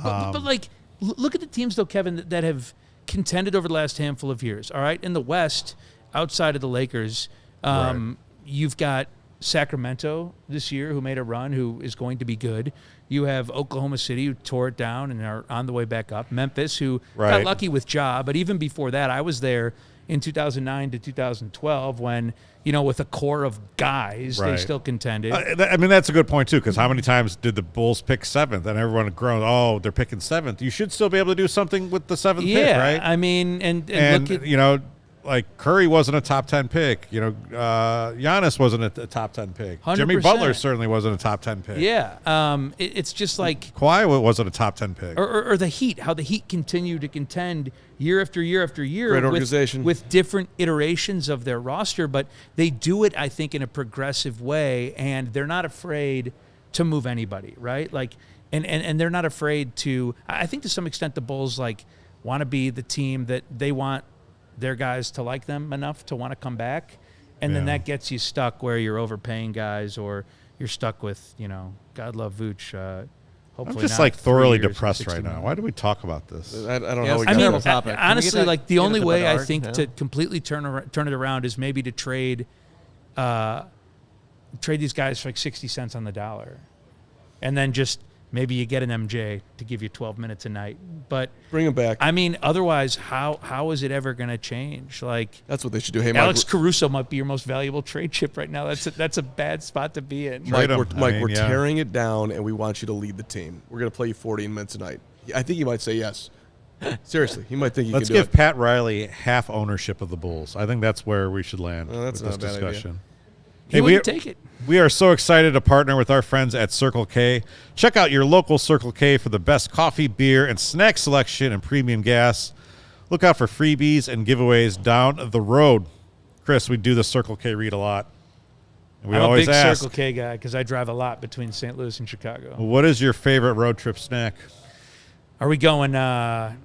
But like, look at the teams, though, Kevin, that have contended over the last handful of years, all right? In the West, outside of the Lakers, Right. you've got Sacramento this year, who made a run, who is going to be good. You have Oklahoma City, who tore it down and are on the way back up. Memphis, who Right. got lucky with Ja, but even before that, I was there in 2009 to 2012 when, with a core of guys, they Right. still contended. I mean, that's a good point, too, because how many times did the Bulls pick 7th? And everyone groaned, oh, they're picking 7th. You should still be able to do something with the 7th pick, right? I mean, and And, look at like Curry wasn't a top 10 pick. Giannis wasn't a top 10 pick. Jimmy 100%. Butler certainly wasn't a top 10 pick. it's just like Kawhi wasn't a top 10 pick. or the Heat, how the Heat continue to contend year after year after year Great organization. with different iterations of their roster, but they do it, I think, in a progressive way, and they're not afraid to move anybody, right? Like, and they're not afraid to. I think to some extent the Bulls want to be the team that they want their guys to like them enough to want to come back, and then Yeah. that gets you stuck where you're overpaying guys, or you're stuck with God love Vooch. Hopefully I'm just not 3 thoroughly years, depressed 60 right now. million. Why do we talk about this? I don't Yeah, know. it's I mean, terrible topic. Can we honestly, get the it only to way I Bedard? think Yeah. to completely turn it around is maybe to trade these guys for 60 cents on the dollar, and then just maybe you get an MJ to give you 12 minutes a night. But Bring him back. I mean, otherwise, how is it ever going to change? Like, That's what they should do. Hey, Alex Mike, Caruso might be your most valuable trade chip right now. That's a bad spot to be in. Trade him. We're Yeah. tearing it down, and we want you to lead the team. We're going to play you 40 minutes a night. I think he might say yes. Seriously, he might think he Let's can do give it. Pat Riley half ownership of the Bulls. I think that's where we should land that's with not this a bad idea. discussion. He wouldn't take it. We are so excited to partner with our friends at Circle K. Check out your local Circle K for the best coffee, beer, and snack selection and premium gas. Look out for freebies and giveaways down the road. Chris, we do the Circle K read a lot. And we I'm a always big ask, Circle K guy because I drive a lot between St. Louis and Chicago. what is your favorite road trip snack? Are we going, I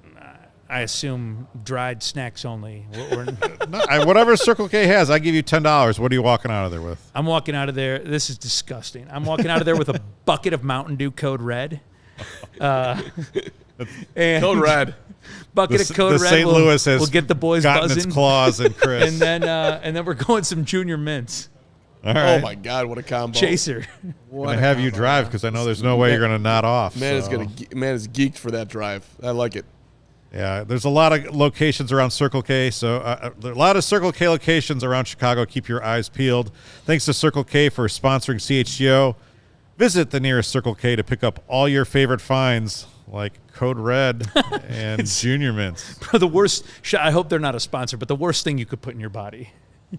assume, dried snacks only? Whatever Circle K has, I give you $10. What are you walking out of there with? I'm walking out of there. This is disgusting. I'm walking out of there with a bucket of Mountain Dew Code Red. And Code Red. Bucket of Code the Red. St. Louis has we'll get the boys gotten buzzing. its claws in Chris. and then we're going some Junior Mints. All right. Oh, my God, what a combo. Chaser. I'm going to have you drive because I know there's no way you're going to nod off. Man is so. is geeked for that drive. I like it. Yeah, there's a lot of locations around Circle K. So there are a lot of Circle K locations around Chicago. Keep your eyes peeled. Thanks to Circle K for sponsoring CHGO. Visit the nearest Circle K to pick up all your favorite finds like Code Red and Junior Mints. The worst, I hope they're not a sponsor, but the worst thing you could put in your body.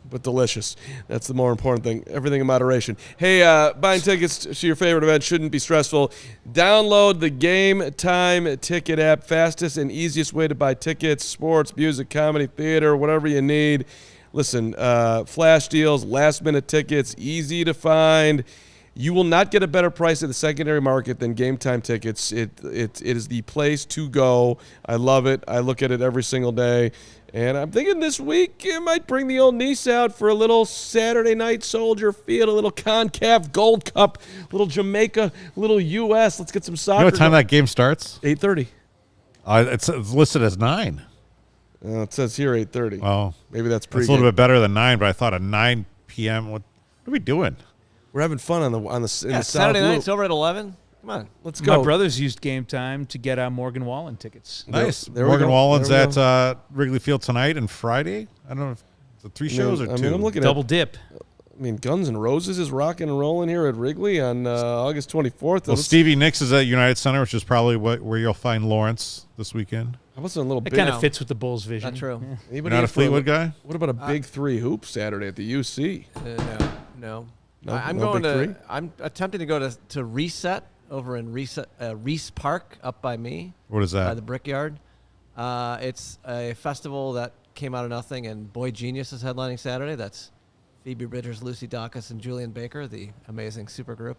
But delicious. That's the more important thing. Everything in moderation. Hey, buying tickets to your favorite event shouldn't be stressful. Download the Game Time Ticket app. Fastest and easiest way to buy tickets, sports, music, comedy, theater, whatever you need. Listen, flash deals, last-minute tickets, easy to find. You will not get a better price at the secondary market than Game Time tickets. It is the place to go. I love it. I look at it every single day. And I'm thinking this week I might bring the old niece out for a little Saturday night Soldier Field, a little CONCACAF Gold Cup, a little Jamaica, a little U.S. Let's get some soccer. You know what time that game starts? 8:30. It's listed as 9. It says here 8:30. Well, Maybe that's it's pretty a little bit better than 9, but I thought a 9 p.m. What are we doing? We're having fun on the in the Yeah, South Saturday Loop. night's over at 11. Come on. Let's go. My brothers used Game Time to get Morgan Wallen tickets. Nice. There we Morgan go. Wallen's There we at Wrigley Field tonight and Friday. I don't know if it's 3 shows or 2. I mean, I'm looking Double dip. Guns N' Roses is rocking and rolling here at Wrigley on August 24th. Well, Stevie Nicks is at United Center, which is probably where you'll find Lawrence this weekend. How about some little It big? kind of fits with the Bulls' vision. Not true. Yeah. You're not a Fleetwood guy? What about a big 3 hoop Saturday at the UC? No. No, I'm no going big to. three? I'm attempting to go to Reset over in Reese Park up by me. What is By that? the Brickyard. It's a festival that came out of nothing, and Boy Genius is headlining Saturday. That's Phoebe Bridgers, Lucy Dacus, and Julian Baker, the amazing supergroup.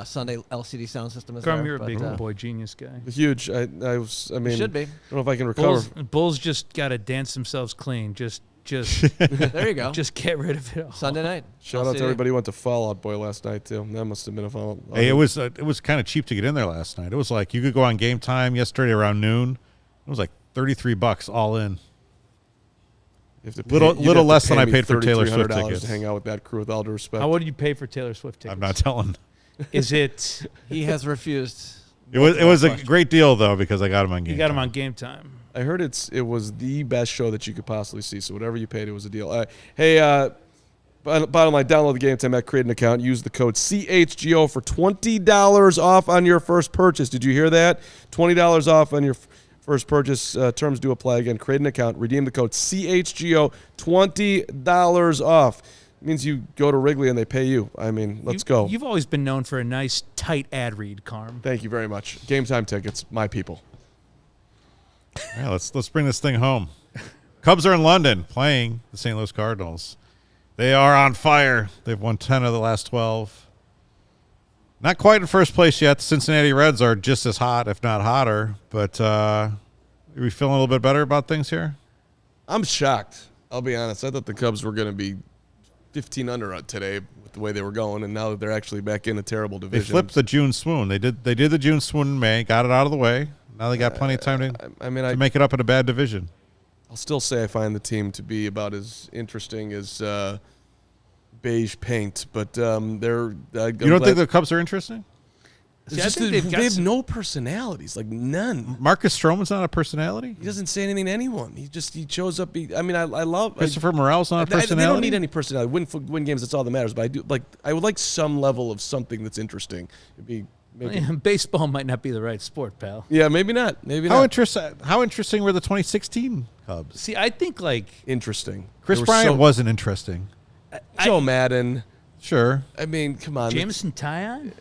Sunday, LCD Sound System is Carm, there. you're a but, big Boy Genius guy. Huge. I mean, should be. I don't know if I can recover. Bulls just got to dance themselves clean. Just There you go. just get rid of it all. Sunday night. Shout out to LCD. everybody who went to Fall Out Boy last night too. That must have been a fall. Hey, it was kind of cheap to get in there last night. It was like you could go on Game Time yesterday around noon. It was like $33 all in. You have to Little you'd have to less than pay I me paid for Taylor Swift $3,300 tickets. to hang out with that crew. With all due respect, What did you pay for Taylor Swift tickets? I'm not telling. Is it? He has refused. It was a great deal though because I got him on Game. You got him Time. on Game Time. I heard it was the best show that you could possibly see. So whatever you paid, it was a deal. Hey, bottom line, download the Game Time app, create an account, use the code CHGO for $20 off on your first purchase. Did you hear that? $20 off on your first purchase. Terms do apply. Again, create an account, redeem the code CHGO, $20 off. It means you go to Wrigley and they pay you. I mean, let's go. You've always been known for a nice, tight ad read, Carm. Thank you very much. Game Time tickets, my people. Yeah, let's bring this thing home. Cubs are in London playing the St. Louis Cardinals. They are on fire. They've won 10 of the last 12. Not quite in first place yet. The Cincinnati Reds are just as hot, if not hotter. But are we feeling a little bit better about things here? I'm shocked. I'll be honest. I thought the Cubs were going to be 15 under today with the way they were going, and now that they're actually back in a terrible They division. flipped the June swoon. They did the June swoon in May, got it out of the way. Now they got plenty of time to make it up in a bad division. I'll still say I find the team to be about as interesting as beige paint, but they're. You don't think the Cubs are interesting? See, I think they've got they have some- no personalities, like none. Marcus Stroman's not a personality. He doesn't say anything to anyone. He shows up. I love Christopher Morel's not a They personality. don't need any personality. Win games. That's all that matters. But I would like some level of something that's interesting. It'd be maybe. Baseball might not be the right sport, pal. Yeah, maybe not. Maybe How not. interesting were the 2016 Cubs? See, I think Interesting. Chris They were Bryant wasn't interesting. Joe Madden. Sure. I mean, come on. Jameson Taillon,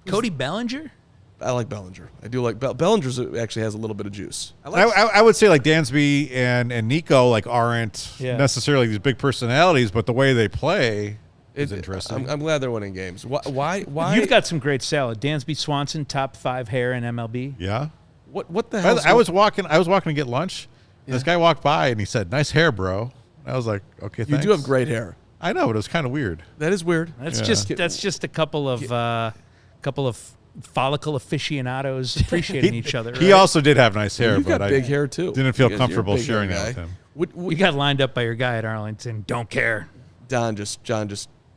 Cody Bellinger. I like Bellinger. I do like Bellinger's actually has a little bit of juice. I would say like Dansby and Nico like aren't necessarily these big personalities, but the way they play is interesting. I'm glad they're winning games. Why? You've got some great salad. Dansby Swanson, top 5 hair in MLB. Yeah. What the hell? I was walking to get lunch. And this guy walked by and he said, "Nice hair, bro." I was like, "Okay, You thanks." do have great hair. I know, but it was kind of weird. That is weird. That's just a couple of follicle aficionados appreciating each other. He right? also did have nice hair, You've but got I big hair too. didn't feel You're a comfortable big hair sharing that guy. with him. You got lined up by your guy at Arlington. Don't care. John just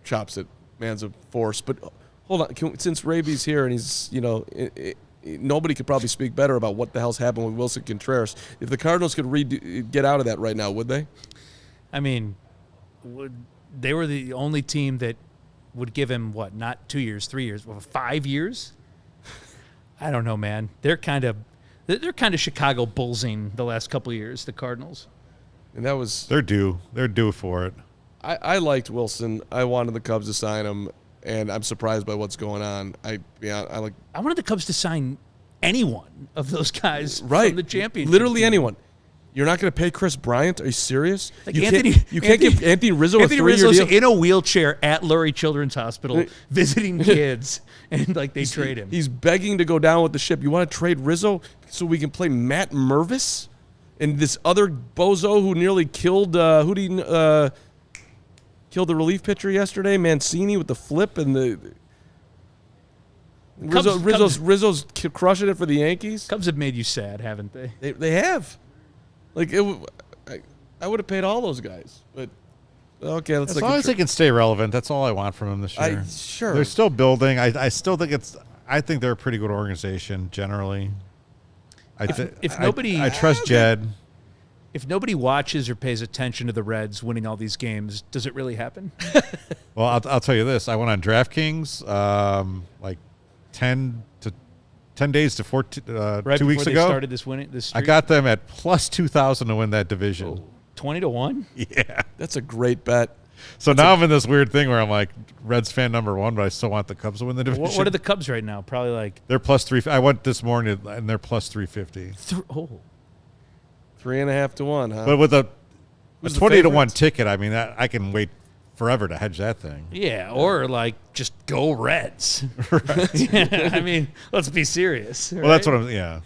chops it. Man's a force. But hold on, since Hrabe's here and he's nobody could probably speak better about what the hell's happened with Wilson Contreras. If the Cardinals could get out of that right now, would they? I mean, they were the only team that would give him not 2 years, 3 years, 5 years. I don't know, man. They're kind of Chicago Bullsing the last couple of years, the Cardinals. And that was They're due for it. I liked Wilson. I wanted the Cubs to sign him, and I'm surprised by what's going on. I wanted the Cubs to sign any one of those guys right from the championship. Literally team. anyone. You're not going to pay Chris Bryant? Are you serious? Like you Anthony- can't give Anthony Rizzo Anthony a 3-year Rizzo's deal. in a wheelchair at Lurie Children's Hospital visiting kids, and they trade him. He's begging to go down with the ship. You want to trade Rizzo so we can play Matt Mervis and this other bozo who nearly killed killed the relief pitcher yesterday, Mancini, with the flip and the Rizzo's crushing it for the Yankees. Cubs have made you sad, haven't they? They have. Like I would have paid all those guys, but okay, let's As long as they can stay relevant, that's all I want from them this year. Sure. They're still building. I still think I think they're a pretty good organization generally. I trust Jed. If nobody watches or pays attention to the Reds winning all these games, does it really happen? Well, I'll tell you this. I went on DraftKings like 10 days to 14, Right 2 weeks before ago. they started this I streak? got them at plus 2,000 to win that division. 20-1? Yeah. That's a great bet. So now I'm in this weird thing where I'm like Reds fan number 1, but I still want the Cubs to win the division. What are the Cubs right now? Probably like They're plus 3. I went this morning and they're plus 350. 3.5 to 1, huh? But with a Who's the 20 to 1 favorites? ticket, I mean, I can wait forever to hedge that thing. yeah, or like just go Reds. Yeah, I mean, let's be serious. Well, that's what I'm. Yeah,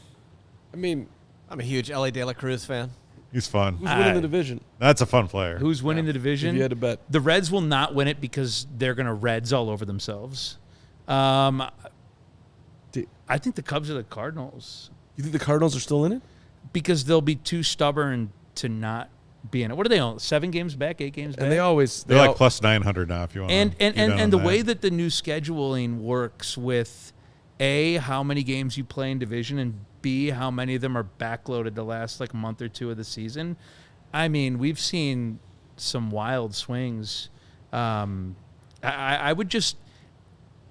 I mean, I'm a huge Ellie De La Cruz fan. he's fun. who's winning the division? That's a fun player. Who's winning the If division? you had to bet. The Reds will not win it because they're going to Reds all over themselves. I think the Cubs are the Cardinals You think the Cardinals are still in it? because they'll be too stubborn to not be in it. What are they on? 7 games back, 8 games back? And they always They're like plus 900 now. If you want. And the way that the new scheduling works with A, how many games you play in division, and B, how many of them are backloaded the last like month or two of the season. I mean, we've seen some wild swings. I would just,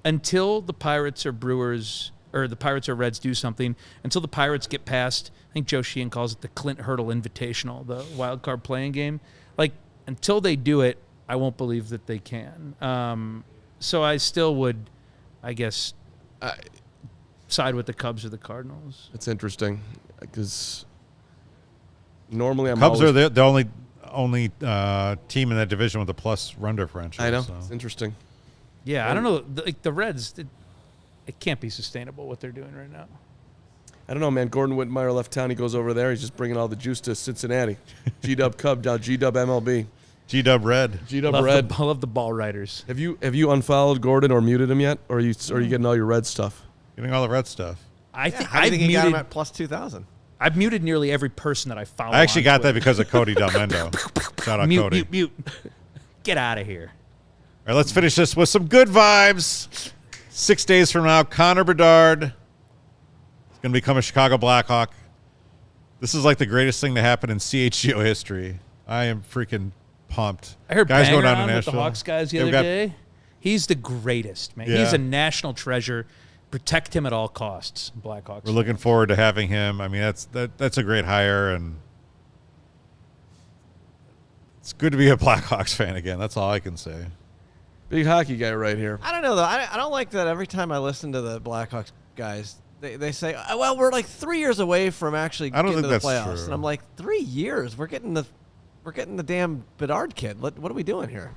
until the Pirates or Brewers or the Pirates or Reds do something, until the Pirates get past, I think Joe Sheehan calls it the Clint Hurdle Invitational, the wild card playing game. Like, until they do it, I won't believe that they can. So I still would, I guess, side with the Cubs or the Cardinals. It's interesting because normally I'm Cubs always, are the only team in that division with a plus run differential. I know. So. It's interesting. Yeah, I don't know. Like the Reds, it can't be sustainable what they're doing right now. I don't know, man. Gordon Whitmire left town. He goes over there. He's just bringing all the juice to Cincinnati. G-Dub Cub, now G-Dub MLB. G-Dub Red. G-Dub Love Red. love the ball riders. Have you unfollowed Gordon or muted him yet? Or are you getting all your Red stuff? Getting all the Red stuff. I think How do you I've think he got him muted. at plus 2,000? I've muted nearly every person that I follow. I actually on got that Twitter. because of Cody Delmendo. Shout out mute, Cody. mute. Get out of here. All right, let's finish this with some good vibes. 6 days from now, Connor Bedard is going to become a Chicago Blackhawk. This is like the greatest thing to happen in CHGO history. I am freaking pumped. I heard guys Banger going down to on with the Nashville. Hawks guys the Yeah, we other got- day. He's the greatest, man. Yeah. He's a national treasure. Protect him at all costs, Blackhawks. We're looking forward to having him. I mean, that's a great hire, and it's good to be a Blackhawks fan again. That's all I can say. Big hockey guy right here. I don't know, though. I don't like that every time I listen to the Blackhawks guys, they say, "Oh, well, we're like 3 years away from actually I don't getting to think the that's playoffs." true. And I'm like, 3 years? We're getting the damn Bedard kid. What are we doing here?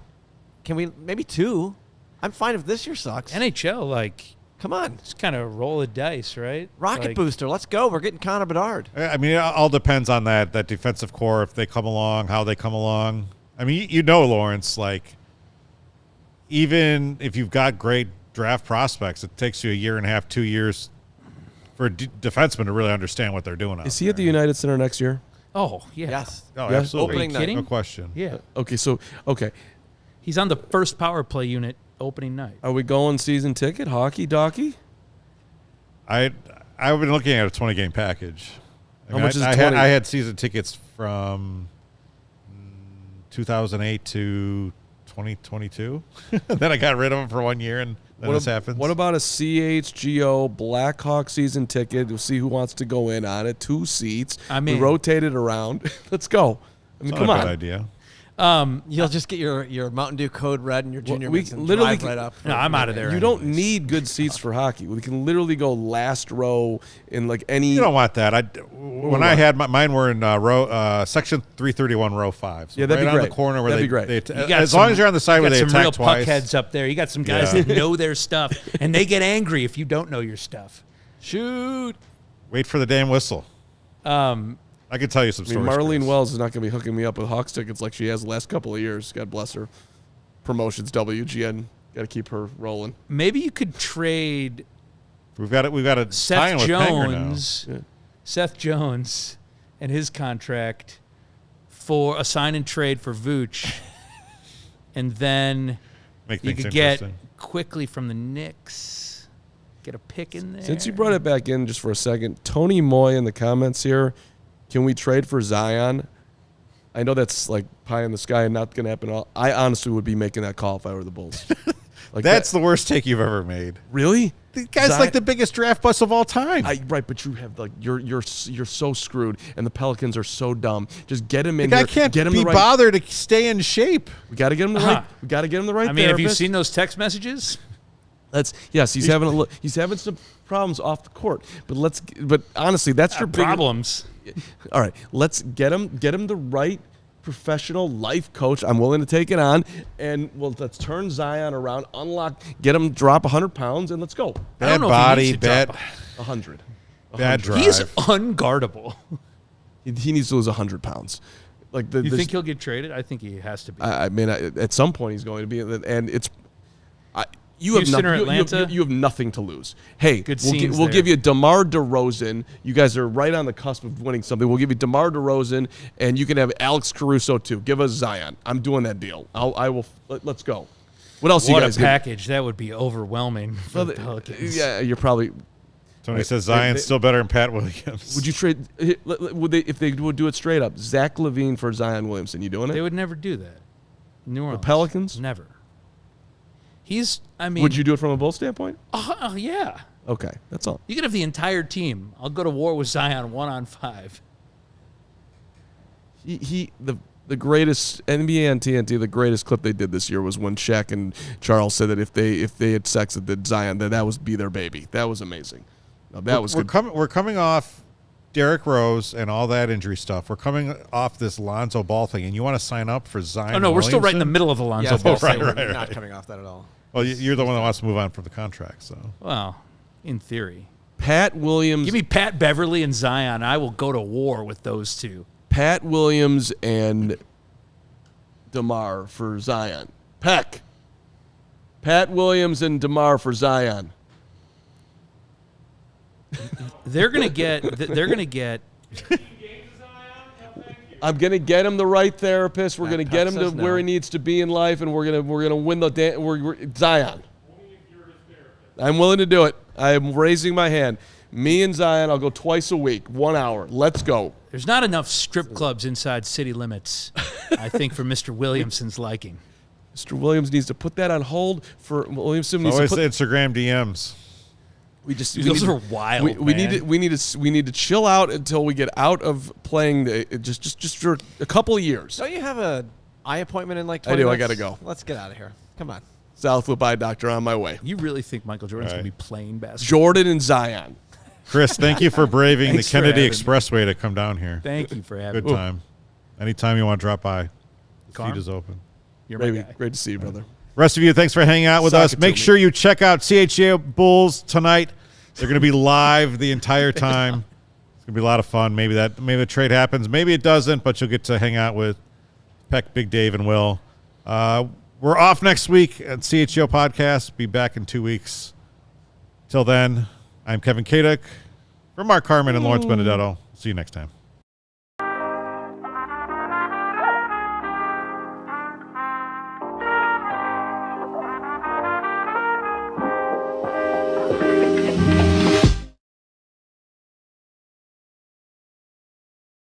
Can we maybe 2? I'm fine if this year sucks. NHL, like, Come on. just kind of roll the dice, right? Rocket Like, booster. Let's go. We're getting Connor Bedard. I mean, it all depends on that defensive core, if they come along, how they come along. I mean, you know, Lawrence, like, even if you've got great draft prospects, it takes you a year and a half, 2 years for a defenseman to really understand what they're doing. Is he at the United Center next year? Oh, yeah. Yes. Oh, Yeah. absolutely. Opening Are you night. No question. Yeah. Okay, okay. He's on the first power play unit opening night. Are we going season ticket, hockey, docky? I've been looking at a 20-game package. How much is I 20? I had season tickets from 2008 to 2022. Then I got rid of them for 1 year, and then this happens. What about a CHGO Blackhawk season ticket? We'll see who wants to go in on it. 2 seats. I mean- we rotate it around. Let's go. I mean, It's come not a on. good idea. You'll just get your Mountain Dew Code Red and your junior we mix and literally drive right up. No, I'm out of there. You don't need good seats for hockey. We can literally go last row in like any. You don't want that. When I had mine were in section 331, row 5. So Yeah, that'd right be on great. the corner where That'd they, be great. they You got as some- long as you're on the side you where got they some attack real twice. puckheads up there. You got some guys Yeah. that know their stuff, and they get angry if you don't know your stuff. Shoot. Wait for the damn whistle. I could tell you some I mean, stories. Marlene Chris. Wells is not going to be hooking me up with Hawks tickets like she has the last couple of years. God bless her. Promotions, WGN. Got to keep her rolling. Maybe you could trade We've got a Seth tie-in with Penger now. Jones, Yeah. Seth Jones, and his contract for a sign and trade for Vooch, and then Make you things could get interesting. quickly from the Knicks. Get a pick in there. Since you brought it back in just for a second, Tony Moy in the comments here, can we trade for Zion? I know that's like pie in the sky and not going to happen at all. I honestly would be making that call if I were the Bulls. Like That's the worst take you've ever made. Really? The guy's like the biggest draft bust of all time. Right, but you have like you're so screwed, and the Pelicans are so dumb. Just get him in the guy here. can't get him be the right, bothered to stay in shape. We got to get him the right. We got to get him the right. I mean, have you therapist. seen those text messages? He's having some problems off the court. But honestly, that's your problems. All right, let's get him the right professional life coach. I'm willing to take it on, and let's turn Zion around, unlock, get him drop 100 pounds, and let's go. Bad body, bad 100. Bad drive. He's unguardable. He needs to lose 100 pounds. Like You think he'll get traded? I think he has to be. I mean, at some point he's going to be, and it's. You Houston or Atlanta? You have nothing to lose. Hey, we'll give you DeMar DeRozan. You guys are right on the cusp of winning something. We'll give you DeMar DeRozan, and you can have Alex Caruso too. Give us Zion. I'm doing that deal. I will. Let's go. What else? What you guys a package! That would be overwhelming for the Pelicans. Yeah, you're probably. Tony says Zion's still better than Pat Williams. Would you trade? If they would do it straight up? Zach LaVine for Zion Williamson. You doing it? They would never do that. New Orleans. The Pelicans? Never. Would you do it from a Bull standpoint? Yeah. Okay, that's all. You can have the entire team. I'll go to war with Zion 1-on-5. The greatest NBA on TNT, the greatest clip they did this year was when Shaq and Charles said that if they had sex with Zion, that would be their baby. That was amazing. Was good. We're coming off Derrick Rose and all that injury stuff. We're coming off this Lonzo Ball thing, and you want to sign up for Zion? Oh no, we're still right in the middle of the Lonzo Ball thing. We're not coming off that at all. Well, you're the one that wants to move on from the contract, so. Well, in theory. Pat Williams. Give me Pat Beverly and Zion. I will go to war with those two. Pat Williams and DeMar for Zion. Pat Williams and DeMar for Zion. They're gonna get. I'm gonna get him the right therapist. We're gonna get him to no. where he needs to be in life, and we're gonna win the Zion. I'm willing to do it. I'm raising my hand. Me and Zion, I'll go twice a week, 1 hour. Let's go. There's not enough strip clubs inside city limits, I think, for Mr. Williamson's liking. Mr. Williams needs to put that on hold for Williamson. Needs Always to put, Instagram DMs. Those are wild. We need to chill out until we get out of playing just for a couple of years. Don't you have a eye appointment in like 20 I do. minutes? I gotta go. Let's get out of here. Come on. Southwood Eye Doctor on my way. You really think Michael Jordan's All right. going to be playing basketball? Jordan and Zion. Chris, thank you for braving the Thanks for Kennedy having me. Expressway to come down here. Thank you for having Good me. time. Anytime you want to drop by, the Carm? seat is open. You're my guy. Great to see you, brother. Rest of you, thanks for hanging out with Sock us. it to Make me. sure you check out CHGO Bulls tonight. They're going to be live the entire time. It's going to be a lot of fun. Maybe the trade happens. Maybe it doesn't, but you'll get to hang out with Peck, Big Dave, and Will. We're off next week at CHGO Podcast. Be back in 2 weeks. Till then, I'm Kevin Kaduk for Mark Carman and Lawrence Benedetto. See you next time.